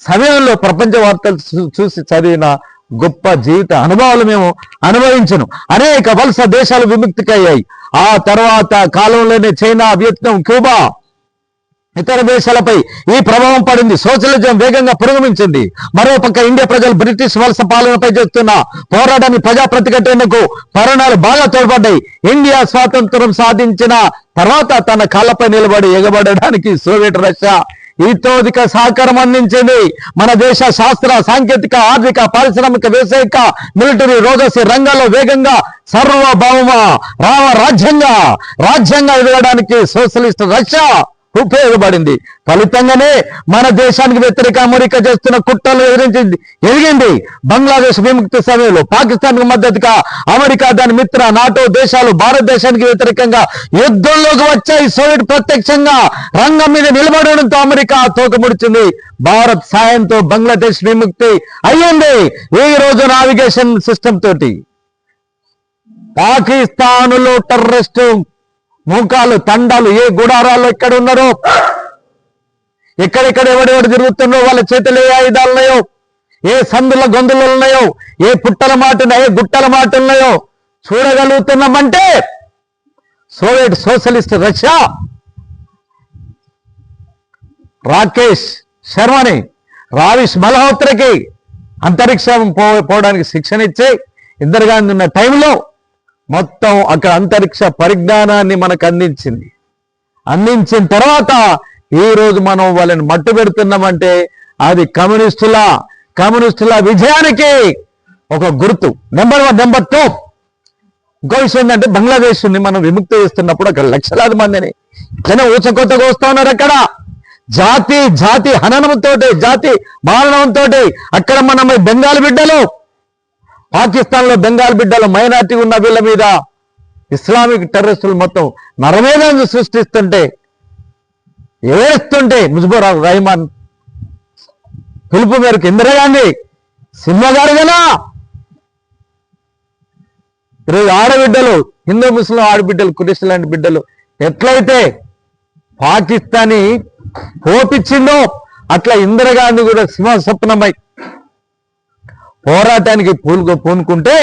[SPEAKER 2] సమయంలో ప్రపంచ వార్తలు చూసి చదివిన గొప్ప జీవిత అనుభవాలు మేము అనుభవించను. అనేక వలస దేశాలు విముక్తికయ్యాయి. ఆ తర్వాత కాలంలోనే చైనా, వియత్నాం, క్యూబా ఇతర దేశాలపై ఈ ప్రభావం పడింది. సోషలిజం వేగంగా పురోగమించింది. మరోపక్క ఇండియా ప్రజలు బ్రిటిష్ వలస పాలనపై చేస్తున్న పోరాటాన్ని ప్రజా ప్రతిఘటనకు పరిణామాలు బాగా తోడ్పడ్డాయి. ఇండియా స్వాతంత్రం సాధించిన తర్వాత తన కాళ్ళపై నిలబడి ఎగబడడానికి సోవియట్ రష్యా ఇతోధిక సహకారం అందించింది. మన దేశ శాస్త్ర, సాంకేతిక, ఆర్థిక, పారిశ్రామిక, వ్యవసాయక, మిలిటరీ, రోగసి రంగాల్లో వేగంగా సార్వభౌమ రాజ్యంగా ఎదగడానికి సోషలిస్ట్ రష్యా ఉపయోగపడింది. ఫలితంగానే మన దేశానికి వ్యతిరేక అమెరికా చేస్తున్న కుట్రలు ఎదిగింది. బంగ్లాదేశ్ విముక్తి సమయంలో పాకిస్తాన్ కు మద్దతుగా అమెరికా, దాని మిత్ర నాటో దేశాలు భారతదేశానికి వ్యతిరేకంగా యుద్ధంలోకి వచ్చాయి. సోవియట్ ప్రత్యక్షంగా రంగం మీద నిలబడడంతో అమెరికా తోకముడిచింది. భారత్ సాయంతో బంగ్లాదేశ్ విముక్తి అయ్యింది. ఈ రోజు నావిగేషన్ సిస్టమ్ తోటి పాకిస్తానులో టెర్రరిస్టు మూకాలు, తండాలు ఏ గుడారాల్లో ఎక్కడ ఉన్నారో, ఎక్కడెక్కడ ఎవడెవడు తిరుగుతున్నారో, వాళ్ళ చేతులు ఏ ఆయుధాలు ఉన్నాయో, ఏ సందుల గొంతులు ఉన్నాయో, ఏ పుట్టల మాటున్నాయో, ఏ గుట్టల మాట ఉన్నాయో చూడగలుగుతున్నామంటే Soviet socialist Russia Rakesh శర్మని, Ravish మల్హోత్రకి అంతరిక్షం పోవడానికి శిక్షణ ఇచ్చి ఇందిరాగాంధీ ఉన్న టైంలో మొత్తం అక్కడ అంతరిక్ష పరిజ్ఞానాన్ని మనకు అందించిన తర్వాత ఈ రోజు మనం వాళ్ళని మట్టు పెడుతున్నామంటే అది కమ్యూనిస్టుల విజయానికి ఒక గుర్తు. నెంబర్ 1. నెంబర్ 2, ఇంకో విషయం ఏంటంటే బంగ్లాదేశ్ ని మనం విముక్తి చేస్తున్నప్పుడు అక్కడ లక్షలాది మందిని ఇట్లనే ఊచకొత్తగా వస్తూ ఉన్నారు. అక్కడ జాతి హననంతో, జాతి మారణంతో అక్కడ మన బెంగాల్ బిడ్డలు, పాకిస్తాన్ లో బెంగాల్ బిడ్డలు, మైనార్టీ ఉన్న వీళ్ళ మీద ఇస్లామిక్ టెర్రరిస్టులు మొత్తం నరమేధాన్ని సృష్టిస్తుంటే, ఏస్తుంటే ముజిబుర్ రహమాన్ పిలుపు మేరకు ఇందిరాగాంధీ సింహగారు కదా ఈరోజు ఆడబిడ్డలు, హిందూ ముస్లిం ఆడబిడ్డలు, కురిష్ లాంటి బిడ్డలు ఎట్లయితే పాకిస్తానీ పోపిచ్చిందో అట్లా ఇందిరాగాంధీ కూడా సింహ స్వప్నమై పోరాటానికి పూనుకుంటే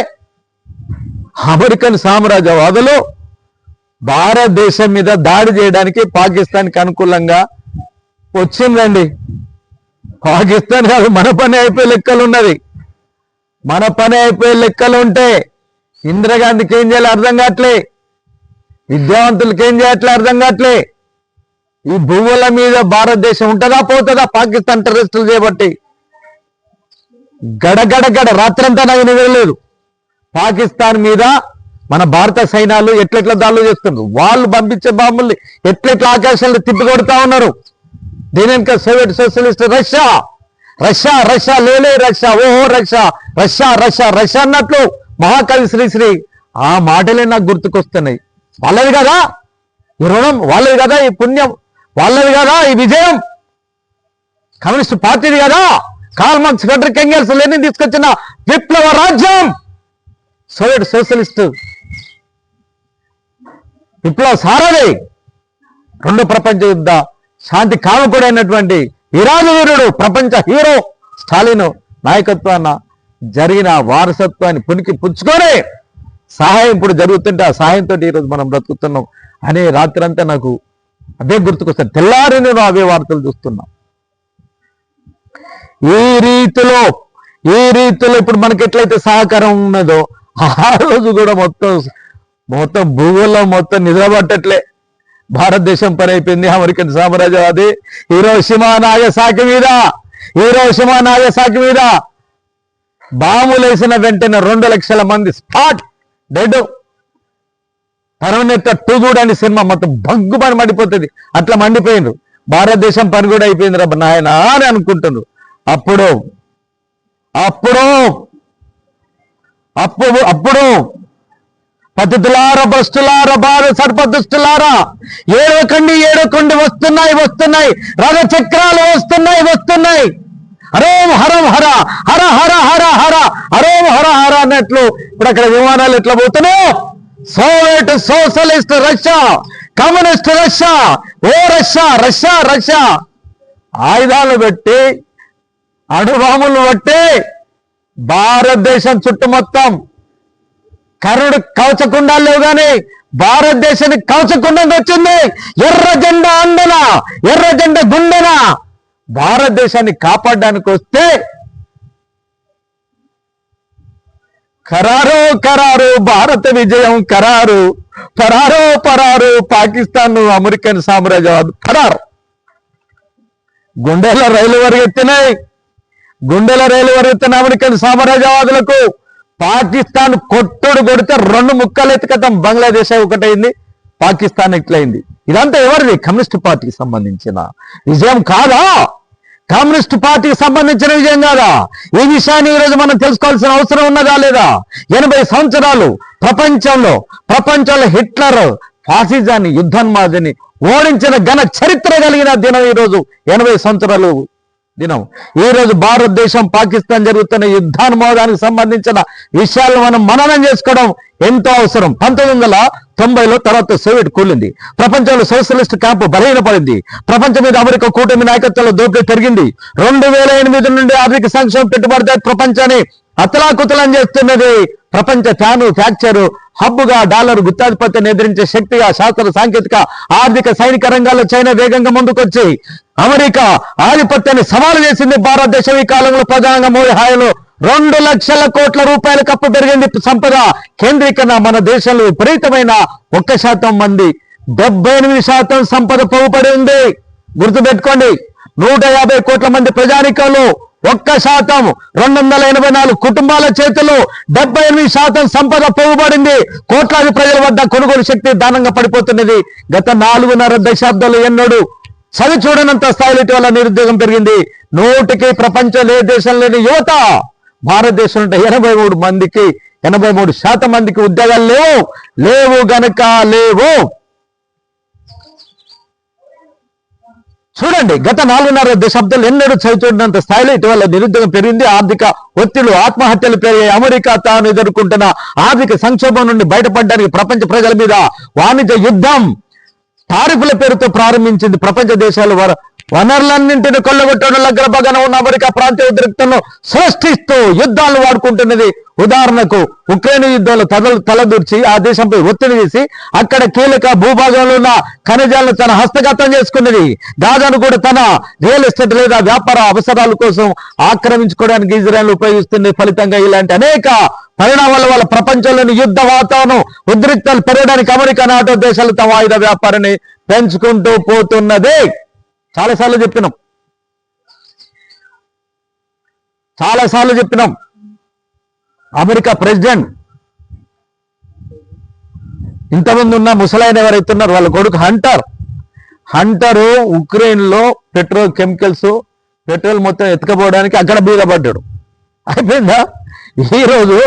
[SPEAKER 2] అమెరికన్ సామ్రాజ్యవాదులు భారతదేశం మీద దాడి చేయడానికి పాకిస్తాన్కి అనుకూలంగా వచ్చిందండి. పాకిస్తాన్ కాదు, మన పని అయిపోయే లెక్కలు ఉన్నది. మన పని అయిపోయే లెక్కలు ఉంటే ఇందిరాగాంధీకి ఏం చేయాలి అర్థం కావట్లే, విద్యావంతులకి ఏం చేయట్లే అర్థం కావట్లే. ఈ భూముల మీద భారతదేశం ఉంటుందా పోతుందా పాకిస్తాన్ టెర్రరిస్టులు చేయబట్టి? గడగడ రాత్రంతా నాకు నిద్రలేదు. పాకిస్తాన్ మీద మన భారత సైన్యాలు ఎట్లెట్లా దాడులు చేస్తున్నారు. వాళ్ళు పంపించే బాంబుల్ని ఎట్లెట్లా ఆకాశాలు తిప్పికొడతా ఉన్నారు. దీని వెనుక సోవియట్ సోషలిస్ట్ రష్యా లేలే రష్యా, ఓహో రష్యా అన్నట్లు మహాకవి శ్రీశ్రీ ఆ మాటలే నాకు గుర్తుకొస్తున్నాయి. వాళ్ళది కదా ఈ రుణం, వాళ్ళది కదా ఈ పుణ్యం, వాళ్ళది కదా ఈ విజయం, కమ్యూనిస్ట్ పార్టీది కదా. Karl Marx, Frederick Engels, Lenin తీసుకొచ్చిన విప్లవ రాజ్యం సోవియట్ సోషలిస్ట్ విప్లవ సారథి, 2వ ప్రపంచ యుద్ధ శాంతి కాముకుడైనటువంటి విరాజు వీరుడు, ప్రపంచ హీరో స్టాలిన్ నాయకత్వాన జరిగిన వారసత్వాన్ని పుచ్చుకొని సహాయం ఇప్పుడు జరుగుతుంటే ఆ సహాయంతో ఈరోజు మనం బ్రతుకుతున్నాం అనే రాత్రంతా నాకు అవే గుర్తుకొస్తాయి. తెల్లారి నేను అవే వార్తలు చూస్తున్నాం. ఈ రీతిలో ఇప్పుడు మనకి ఎట్లయితే సహకారం ఉన్నదో ఆ రోజు కూడా మొత్తం భూగోళం మొత్తం నిద్రపట్టట్లే. భారతదేశం పని అయిపోయింది. అమెరికన్ సామ్రాజ్యవాది హీరోషిమా నాగసాకి మీద బాంబులు వేసిన వెంటనే 2 లక్షల మంది స్పాట్ డెడ్. పరమనేత 2 చూడండి సినిమా మొత్తం బగ్గు పని మండిపోతుంది. అట్లా మండిపోయిండ్రు. భారతదేశం పని కూడా అయిపోయింది రా నాయన అని అనుకుంటున్నారు. అప్పుడు పతితులారా, భ్రష్టులారా, భారత సర్పదుష్టులారా, ఏడవకండి వస్తున్నాయి, రథ చక్రాలు వస్తున్నాయి. హరోం హరం హర హర హర హర హర హరోం హర హర అన్నట్లు ఇప్పుడు అక్కడ విమానాలు ఎట్లా పోతున్నాయో Soviet socialist Russia, communist Russia, ఓ రష్యా ఆయుధాలు పెట్టి అణుబాంబులు పట్టి భారతదేశం చుట్టూ మొత్తం కరుడు కవచకుండాలు లేవు కానీ భారతదేశానికి కవచకుండం వచ్చింది. ఎర్ర జెండా అందన, ఎర్ర జెండా గుండెన భారతదేశాన్ని కాపాడడానికి వస్తే ఖరారు ఖరారు భారత విజయం ఖరారు, పరారో పరారు పాకిస్తాన్ అమెరికన్ సామ్రాజ్యవాదు ఖరారు. గుండెల రైలు వరిగెత్తినాయి, గుండెల రైలు వరిగెత్తిన అమెరికన్ సామ్రాజ్యవాదులకు పాకిస్తాన్ కొట్టుడు కొడితే 2 ముక్కలు ఎత్తుకతం బంగ్లాదేశ్ ఒకటైంది, పాకిస్తాన్ ఇట్లయింది. ఇదంతా ఎవరిది? కమ్యూనిస్ట్ పార్టీకి సంబంధించిన విజయం కాదా? కమ్యూనిస్ట్ పార్టీకి సంబంధించిన విజయం కాదా? ఈ విషయాన్ని ఈరోజు మనం తెలుసుకోవాల్సిన అవసరం ఉన్నదా లేదా? 80 సంవత్సరాలు ప్రపంచంలో హిట్లర్ ఫాసిజాన్ని, యుద్ధోన్మాదిని ఓడించిన ఘన చరిత్ర కలిగిన దినం ఈరోజు 80 సంవత్సరాలు దినం. ఈ రోజు భారతదేశం పాకిస్తాన్ జరుగుతున్న యుద్ధానుమోదానికి సంబంధించిన విషయాలు మనం మననం చేసుకోవడం ఎంతో అవసరం. 1990లో తర్వాత సోవియట్ కూలింది, ప్రపంచంలో సోషలిస్ట్ క్యాంపు బలహీనపడింది, ప్రపంచం మీద అమెరికా కూటమి నాయకత్వంలో దోపిడీ పెరిగింది. 2008 నుండి ఆర్థిక సంక్షేమం పెట్టుబడిదారు ప్రపంచాన్ని అతలాకుతలం చేస్తున్నది. ప్రపంచ ఫ్యాక్చరు హబ్బుగా డాలర్ గుత్తాధిపత్యాన్ని ఎదిరించే శక్తిగా శాస్త్ర సాంకేతిక ఆర్థిక సైనిక రంగాల్లో చైనా వేగంగా ముందుకొచ్చి అమెరికా ఆధిపత్యాన్ని సవాలు చేసింది. భారతదేశం ఈ కాలంలో ప్రధానంగా మోడీ హాయిలో 2 లక్షల కోట్ల రూపాయలకు అప్పు పెరిగింది. సంపద కేంద్రీకరణ మన దేశంలో విపరీతమైన 1% మంది 78% సంపద పోగుపడి ఉంది. గుర్తుపెట్టుకోండి, 150 కోట్ల మంది ప్రజానికంలో 1% 284 కుటుంబాల చేతుల్లో 78% సంపద పోగుబడింది. కోట్లాది ప్రజల వద్ద కొనుగోలు శక్తి దానంగా పడిపోతున్నది. గత 4.5 దశాబ్దాలు ఎన్నడూ చవి చూడనంత స్థాయిలో ఇటీవల నిరుద్యోగం పెరిగింది. 100కి ప్రపంచంలో ఏ దేశం లేని యువత భారతదేశం ఉంటే 83% మందికి ఉద్యోగాలు లేవు గనక లేవు. చూడండి, గత 4.5 దశాబ్దాలు ఎన్నడూ చదువుతున్నంత స్థాయిలో ఇటీవల నిరుద్యోగం పెరిగింది. ఆర్థిక ఒత్తిళ్లు, ఆత్మహత్యలు పెరిగాయి. అమెరికా తాను ఎదుర్కొంటున్న ఆర్థిక సంక్షోభం నుండి బయటపడడానికి ప్రపంచ ప్రజల మీద వాణిజ్య యుద్ధం టారిఫ్ల పేరుతో ప్రారంభించింది. ప్రపంచ దేశాలు వనరులన్నింటినీ కొల్లగొట్టడం అగ్రభాగాన ఉన్న అమెరికా ప్రాంతీయ ఉద్రిక్తతను సృష్టిస్తూ యుద్ధాలను వాడుకుంటున్నది. ఉదాహరణకు ఉక్రెయిన్ యుద్ధంలో తలదూర్చి ఆ దేశంపై ఒత్తిడి చేసి అక్కడ కీలక భూభాగంలో ఉన్న ఖనిజాలను తన హస్తగతం చేసుకున్నది. గాజాను కూడా తన రియల్ ఎస్టేట్ లేదా వ్యాపార అవసరాల కోసం ఆక్రమించుకోవడానికి ఇజ్రాయెల్ ఉపయోగిస్తుంది. ఫలితంగా ఇలాంటి అనేక పరిణామాల వల్ల ప్రపంచంలోని యుద్ధ వాతావరణం ఉద్రిక్తలు పెరగడానికి అమెరికా నాటో దేశాలు తమ ఆయుధ వ్యాపారాన్ని పెంచుకుంటూ పోతున్నది. చాలాసార్లు చెప్పినాం. అమెరికా ప్రెసిడెంట్ ఇంతమంది ఉన్న ముసలాయన ఎవరైతే ఉన్నారు వాళ్ళ కొడుకు హంటరు ఉక్రెయిన్ లో పెట్రోల్ మొత్తం ఎత్తుకపోవడానికి అక్కడ బీద పడ్డాడు. అయిపోయిందా? ఈరోజు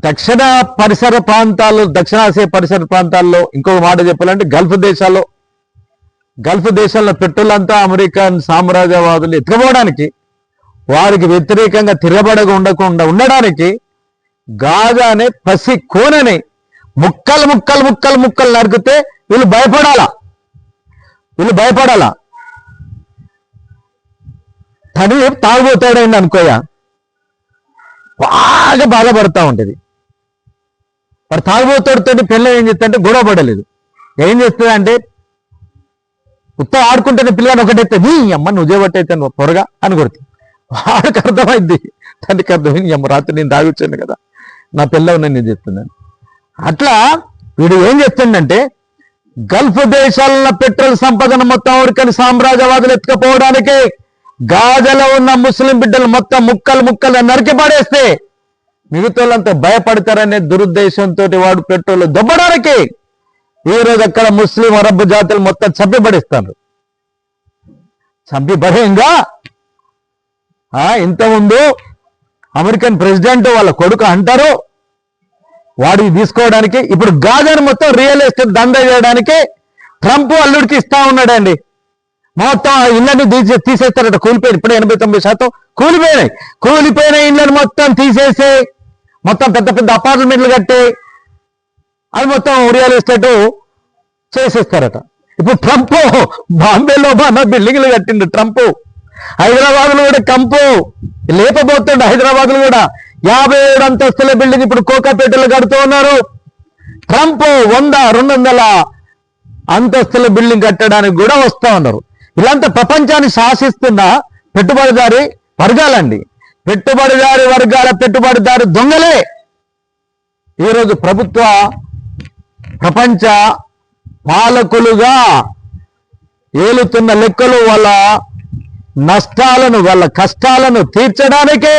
[SPEAKER 2] దక్షిణాసియా పరిసర ప్రాంతాల్లో ఇంకొక మాట చెప్పాలంటే గల్ఫ్ దేశాల్లో పెట్రోల్ అంతా అమెరికన్ సామ్రాజ్యవాదులు ఎత్తుకపోవడానికి, వారికి వ్యతిరేకంగా ఉండకుండా ఉండడానికి గాజా అనే పసి కోనని ముక్కలు నరికితే వీళ్ళు భయపడాలా. తను తాగుబోతాడైంది అనుకోయా, బాగా బాధపడతా ఉంటుంది. మరి తాగుబోతాడుతో పిల్ల ఏం చేస్తుందంటే గొడవ పడలేదు. ఏం చేస్తుంది అంటే ఉత్త ఆడుకుంటున్న పిల్లగాని ఒకటైతే నీ అమ్మ నువ్వు చేయబట్టయితే త్వరగా అని కొడుతుంది. వాడికి అర్థమైంది, తండ్రికి అర్థమైంది, అమ్మ రాత్రి నేను తాగొచ్చాను కదా, నా పిల్ల నేను చేస్తున్నాను. అట్లా వీడు ఏం చేస్తుండంటే గల్ఫ్ దేశాల పెట్రోల్ సంపదను మొత్తం అమెరికన్ సామ్రాజ్యవాదులు ఎత్తుకపోవడానికి గాజాలో ఉన్న ముస్లిం బిడ్డలు మొత్తం ముక్కలు నరికి పడేస్తే మిగతాంతా భయపడతారనే దురుద్దేశంతో వాడు పెట్రోల్ దొబ్బడానికి ఈరోజు అక్కడ ముస్లిం అరబ్ జాతులు మొత్తం చంపిపడిస్తారు. చంపిపడేయంగా ఇంతకుముందు అమెరికన్ ప్రెసిడెంట్ వాళ్ళ కొడుకు అంటారు వాడికి తీసుకోవడానికి ఇప్పుడు గాజాను మొత్తం రియల్ ఎస్టేట్ దందా చేయడానికి ట్రంప్ అల్లుడికి ఇస్తా ఉన్నాడండి. మొత్తం ఇళ్లను తీసేస్తారట, కూలిపోయింది. ఇప్పుడు 89% కూలిపోయిన ఇళ్లను మొత్తం తీసేసి మొత్తం పెద్ద అపార్ట్మెంట్లు కట్టి అది మొత్తం రియల్ ఎస్టేట్ చేసేస్తారట. ఇప్పుడు ట్రంప్ బాంబేలో మన బిల్డింగ్లు కట్టిండు ట్రంప్, హైదరాబాద్ లో కూడా కంపు లేపబోతుండే, హైదరాబాద్ లో కూడా 57 అంతస్తుల బిల్డింగ్ ఇప్పుడు కోకాపేటలో కడుతూ ఉన్నారు. ట్రంప్ 100-200 అంతస్తుల బిల్డింగ్ కట్టడానికి కూడా వస్తూ ఉన్నారు. ఇలాంటి ప్రపంచాన్ని శాసిస్తున్న పెట్టుబడిదారి వర్గాలండి, పెట్టుబడిదారి దొంగలే ఈరోజు ప్రపంచ పాలకులుగా ఏలుతున్న లెక్కలు వాళ్ళ నష్టాలను, వాళ్ళ కష్టాలను తీర్చడానికే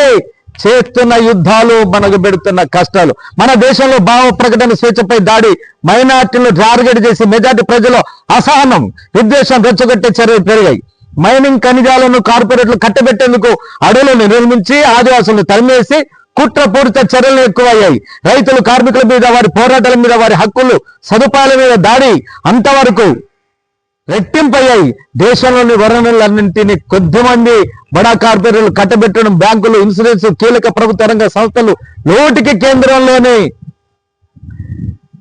[SPEAKER 2] చేస్తున్న యుద్ధాలు, మనకు పెడుతున్న కష్టాలు. మన దేశంలో భావ ప్రకటన స్వేచ్ఛపై దాడి, మైనార్టీలు టార్గెట్ చేసి మెజార్టీ ప్రజలు అసహనం, విద్వేషం రెచ్చగొట్టే చర్యలు పెరిగాయి. మైనింగ్ ఖనిజాలను కార్పొరేట్లు కట్టబెట్టేందుకు అడవులను నిర్మించి ఆదివాసులను తరిమేసి కుట్రపూరిత చర్యలు ఎక్కువయ్యాయి. రైతులు, కార్మికుల మీద, వారి పోరాటాల మీద, వారి హక్కులు, సదుపాయాల మీద దాడి అంతవరకు రెట్టింపయ్యాయి. దేశంలోని వనరులన్నింటినీ కొద్దిమంది బడా కార్పొరేట్లు కట్టబెట్టడం, బ్యాంకులు, ఇన్సూరెన్స్, కీలక ప్రభుత్వ రంగ సంస్థలు లోటుకి కేంద్రంలోని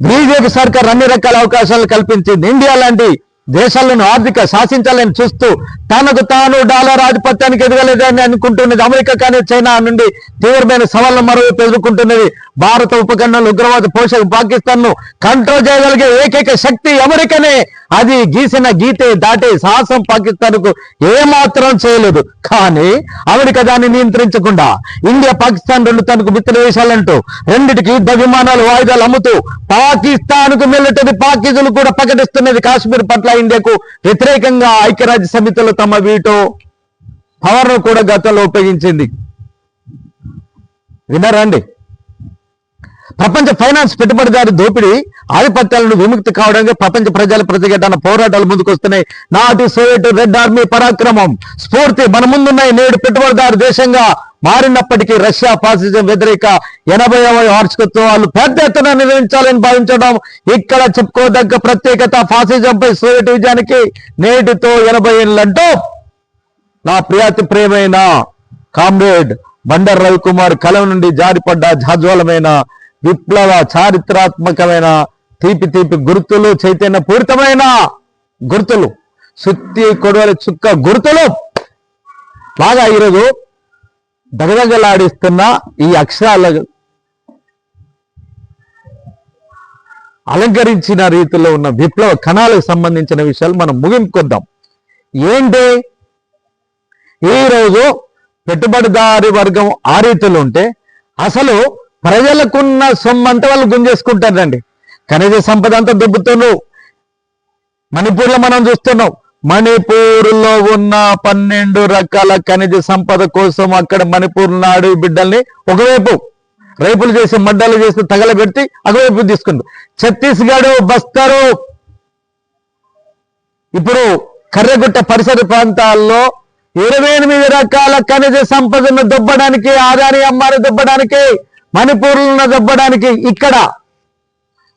[SPEAKER 2] బీజేపీ సర్కార్ అన్ని రకాల అవకాశాలు కల్పించింది. ఇండియా లాంటి దేశాలను ఆర్థిక శాసించాలని చూస్తూ తనకు తాను డాలర్ ఆధిపత్యానికి ఎదగలేదని అనుకుంటున్నది అమెరికా, కానీ చైనా నుండి తీవ్రమైన సవాళ్ళను మరోవైపు ఎదుర్కొంటున్నది. భారత ఉపఖండంలో ఉగ్రవాద పోషక పాకిస్తాన్ ను కంట్రోల్ చేయగలిగే ఏకైక శక్తి అమెరికానే. అది గీసిన గీతే దాటే సాహసం పాకిస్తాన్ కు ఏమాత్రం చేయలేదు. కానీ అమెరికా దాన్ని నియంత్రించకుండా ఇండియా, పాకిస్తాన్ రెండు తనకు మిత్ర దేశాలంటూ రెండిటికి యుద్ధ విమానాలు, ఆయుధాలు అమ్ముతూ పాకిస్తాన్ కు మిలిటరీ పాకేజీలు కూడా ప్రకటిస్తున్నది. కాశ్మీర్ పట్ల ఇండియాకు వ్యతిరేకంగా ఐక్యరాజ్య సమితిలో తమ వీటో పవర్ ను కూడా గతంలో ఉపయోగించింది. విన్నారండి? ప్రపంచ ఫైనాన్స్ పెట్టుబడిదారి దోపిడీ ఆధిపత్యాలను విముక్తి కావడానికి ప్రపంచ ప్రజల ప్రతిఘటన పోరాటాలు ముందుకొస్తున్నాయి. నాటి సోవియట్ రెడ్ ఆర్మీ పరాక్రమం స్ఫూర్తి మన ముందున్నాయి. నేడు పెట్టుబడిదారు దేశంగా మారినప్పటికీ రష్యా ఫాసిజం వ్యతిరేక 80వ వార్షికోత్సవాలు పెద్ద ఎత్తున నిర్వహించాలని భావించడం ఇక్కడ చెప్పుకోదగ్గ ప్రత్యేకత. ఫాసిజంపై సోవియట్ విజయానికి నేటితో 80 ఏళ్ళంటూ నా ప్రియమైన కామ్రేడ్ బండారు రవికుమార్ కలం నుండి జారిపడ్డ జాజ్వలమైన విప్లవ చారిత్రాత్మకమైన తీపి గుర్తులు, చైతన్య పూరితమైన గుర్తులు, సుత్తి కొడవలి చుక్క గుర్తులు బాగా ఈరోజు దగదగలాడిస్తున్న ఈ అక్షరాల అలంకరించిన రీతిలో ఉన్న విప్లవ కణాలకు సంబంధించిన విషయాలు మనం ముగింపుకొద్దాం. ఏంటి ఈరోజు పెట్టుబడిదారి వర్గం ఆ రీతిలో ఉంటే అసలు ప్రజలకున్న సొమ్మంతా వాళ్ళు గుంజేసుకుంటారండి. ఖనిజ సంపద అంతా దుబ్బుతున్నారు. మణిపూర్లో మనం చూస్తున్నాం. మణిపూర్లో ఉన్న 12 రకాల ఖనిజ సంపద కోసం అక్కడ మణిపూర్ నాడు బిడ్డల్ని ఒకవైపు రేపులు చేసి మడ్డలు చేసి తగలబెట్టి ఒకవైపు తీసుకుంటారు. ఛత్తీస్గఢ్, బస్తరు, ఇప్పుడు కర్రెగుట్ట పరిసర ప్రాంతాల్లో 28 రకాల ఖనిజ సంపదను దొబ్బడానికి, ఆదాని అమ్మాని దొబ్బడానికి, మణిపూర్లను దొబ్బడానికి ఇక్కడ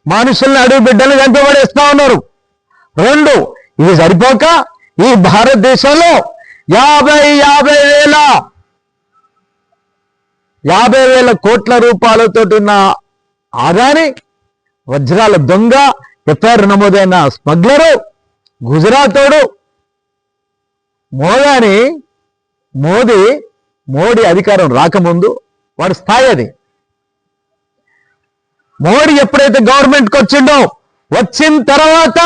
[SPEAKER 2] మనుషుల్ని అడవి బిడ్డలు చంపబడేస్తా ఉన్నారు. 2 ఇది సరిపోక ఈ భారతదేశంలో 50,000 కోట్ల రూపాయలతో ఉన్న ఆదాని వజ్రాల దొంగ, ఎఫ్ఐఆర్ నమోదైన స్మగ్లరు, గుజరాతోడు మోదీ అధికారం రాకముందు వాడి స్థాయి అది. మోడీ ఎప్పుడైతే గవర్నమెంట్కి వచ్చిన తర్వాత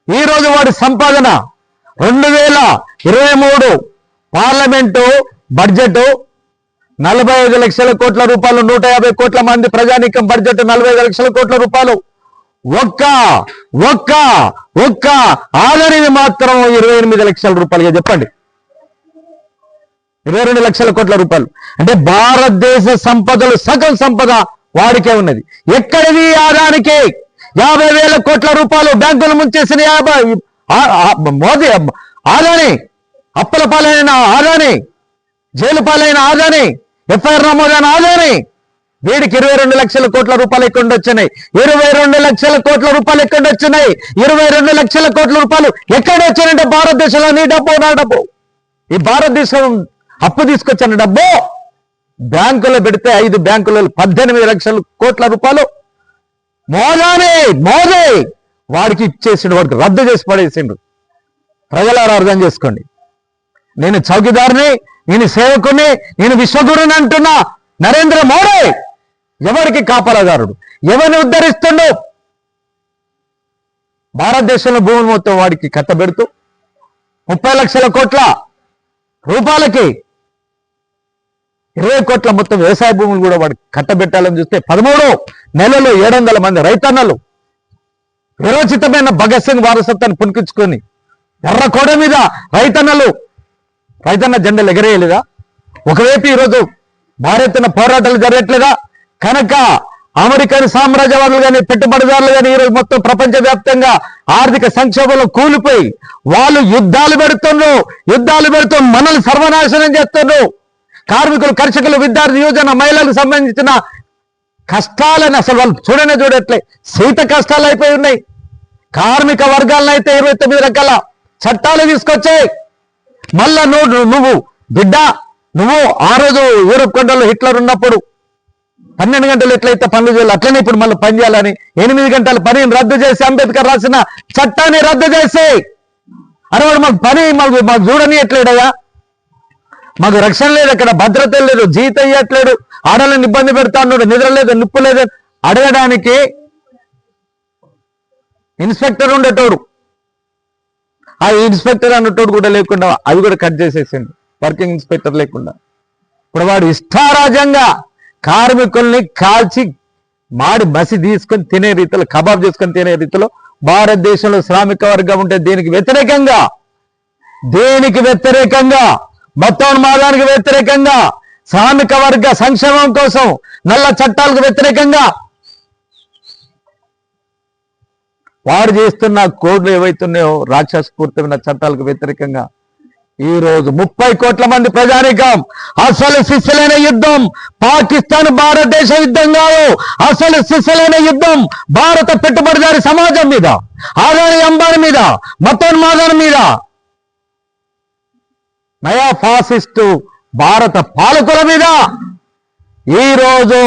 [SPEAKER 2] ఈరోజు వాడి సంపాదన 2023 పార్లమెంటు బడ్జెట్ 45 లక్షల కోట్ల రూపాయలు, 150 కోట్ల మంది ప్రజానీకం బడ్జెట్ 45 లక్షల కోట్ల రూపాయలు. ఒక్క ఆదానిది మాత్రం 28 లక్షల రూపాయలుగా చెప్పండి. 22 లక్షల కోట్ల రూపాయలు అంటే భారతదేశ సంపదలు సగం సంపద వాడికే ఉన్నది. ఎక్కడిది ఆదానికి 50,000 కోట్ల రూపాయలు బ్యాంకులు ముంచేసిన మోదీ ఆదాని, అప్పుల పాలైన ఆదాని, జైలు పాలైన ఆదాని, ఎఫ్ఐఆర్ నమోదైన ఆదాని, వీడికి 22 లక్షల కోట్ల రూపాయలు ఎక్కడ వచ్చినాయి? 22 లక్షల కోట్ల రూపాయలు ఎక్కడ వచ్చినాయి? 22 లక్షల కోట్ల రూపాయలు ఎక్కడ వచ్చాయంటే భారతదేశంలో నీ డబ్బు, నా డబ్బు. ఈ భారతదేశం అప్పు తీసుకొచ్చిన డబ్బు బ్యాంకులో పెడితే 5 బ్యాంకులలో 18 లక్షల కోట్ల రూపాయలు మోదీ వాడికి ఇచ్చేసిండు, వాడికి రద్దు చేసి పడేసిండు. ప్రజలారా అర్థం చేసుకోండి. నేను చౌకీదారుని, నేను సేవకుని, నేను విశ్వగురుని అంటున్నా నరేంద్ర మోడీ ఎవరికి కాపలాదారుడు? ఎవరిని ఉద్ధరిస్తుండు? భారతదేశంలో భూములు మొత్తం వాడికి కట్టబెడుతూ 30 లక్షల కోట్ల రూపాయలకి 20 కోట్ల మొత్తం వ్యవసాయ భూములు కూడా వాడికి కట్టబెట్టాలని చూస్తే 13 నెలలు 700 మంది రైతన్నలు విరోచితమైన భగత్ సింగ్ వారసత్వాన్ని పునికించుకొని ఎర్రకోడ మీద రైతన్న జెండలు ఎగరేయలేదా? ఒకవైపు ఈరోజు భారత్ పోరాటాలు జరగట్లేదా? కనుక అమెరికన్ సామ్రాజ్యవాదులు కానీ పెట్టుబడిదారులు కానీ ఈరోజు మొత్తం ప్రపంచవ్యాప్తంగా ఆర్థిక సంక్షోభంలో కూలిపోయి వాళ్ళు యుద్ధాలు పెడుతూ మనల్ని సర్వనాశనం చేస్తున్నారు. కార్మికులు, కర్షకులు, విద్యార్థి, యువజన, మహిళలకు సంబంధించిన కష్టాలని అసలు వాళ్ళు చూడట్లే. శీత కష్టాలు అయిపోయి ఉన్నాయి. కార్మిక వర్గాలను అయితే 29 రకాల చట్టాలు తీసుకొచ్చాయి. మళ్ళా నువ్వు బిడ్డ ఆ రోజు యూరోప్ ఖండంలో హిట్లర్ ఉన్నప్పుడు 12 గంటలు ఎట్లయితే పనులు చేయాలి అట్లనే ఇప్పుడు మళ్ళీ పని చేయాలని 8 గంటల పనిని రద్దు చేసి అంబేద్కర్ రాసిన చట్టాన్ని రద్దు చేసి అరే వాడు మాకు పని మాకు చూడని ఎట్లేడయ్యా, మాకు రక్షణ లేదు, అక్కడ భద్రత లేదు, జీతం ఇవ్వట్లేడు, ఆడలను ఇబ్బంది పెడతా ఉన్నాడు, నిద్ర లేదు, నిప్పు లేదు అడగడానికి ఇన్స్పెక్టర్ ఉండేటోడు. ఆ ఇన్స్పెక్టర్ అన్నటోడు కూడా లేకుండా అది కూడా కట్ చేసేసిండు, వర్కింగ్ ఇన్స్పెక్టర్ లేకుండా. ఇప్పుడు వాడు ఇష్టారాజ్యంగా కార్మికుల్ని కాల్చి మాడి మసి తీసుకొని తినే రీతిలో, కబాబ్ చేసుకొని తినే రీతిలో భారతదేశంలో శ్రామిక వర్గం ఉంటే దీనికి వ్యతిరేకంగా మతోన్మాదానికి వ్యతిరేకంగా, శ్రామిక వర్గ సంక్షేమం కోసం, నల్ల చట్టాలకు వ్యతిరేకంగా వారు చేస్తున్న కోడ్లు ఏవైతున్నాయో రాక్షసపూరితమైన చట్టాలకు వ్యతిరేకంగా ఈ రోజు 30 కోట్ల మంది ప్రజానీకం అసలు సిస్సులైన యుద్ధం పాకిస్తాన్ భారతదేశ యుద్ధం కాదు, అసలు సిస్సులైన యుద్ధం భారత పెట్టుబడిదారి సమాజం మీద, ఆదాని అంబానీ మీద, మతోన్మాదం మీద, నయా ఫాసిస్టు భారత పాలకుల మీద. ఈ రోజు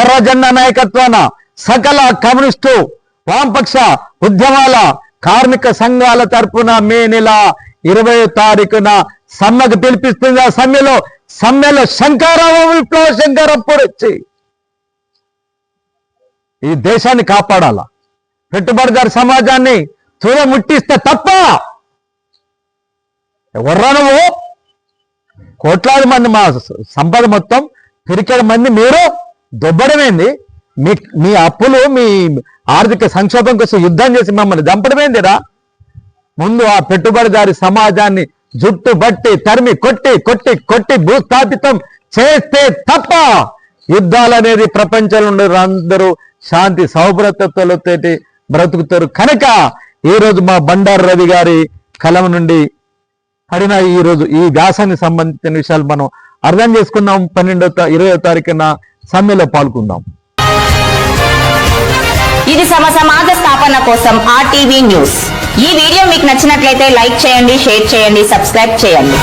[SPEAKER 2] ఎర్రజెండా నాయకత్వాన సకల కమ్యూనిస్టు వామపక్ష ఉద్యమాల కార్మిక సంఘాల తరపున మే నెల 20వ తారీఖున సమ్మెకు పిలిపిస్తుంది. ఆ సమ్మెలో విప్లవ శంకరప్పుడు వచ్చి ఈ దేశాన్ని కాపాడాల, పెట్టుబడిదారు సమాజాన్ని చూడముట్టిస్తే తప్ప ఎవర్రా నువ్వు? కోట్లాది మంది మా సంపద మొత్తం పిరికెడ మంది మీరు దొబ్బడమేంది? మీ అప్పులు, మీ ఆర్థిక సంక్షోభం కోసం యుద్ధం చేసి మమ్మల్ని దంపడమేందిరా? ముందు ఆ పెట్టుబడిదారి సమాజాన్ని జుట్టు బట్టి తరిమి కొట్టి భూస్థాపితం చేస్తే తప్ప యుద్ధాలు అనేది ప్రపంచంలో ఉండే అందరూ శాంతి సౌభ్రతలతో బ్రతుకుతారు. కనుక ఈరోజు మా బండారు రవి గారి కలం నుండి పడిన ఈరోజు ఈ వ్యాసానికి సంబంధించిన విషయాలు మనం అర్థం చేసుకుందాం. 20వ తారీఖున సమ్మెలో పాల్గొందాం.
[SPEAKER 1] ఇది సమాజ స్థాపన కోసం RTV న్యూస్. ఈ వీడియో మీకు నచ్చినట్లయితే లైక్ చేయండి, షేర్ చేయండి, సబ్స్క్రైబ్ చేయండి.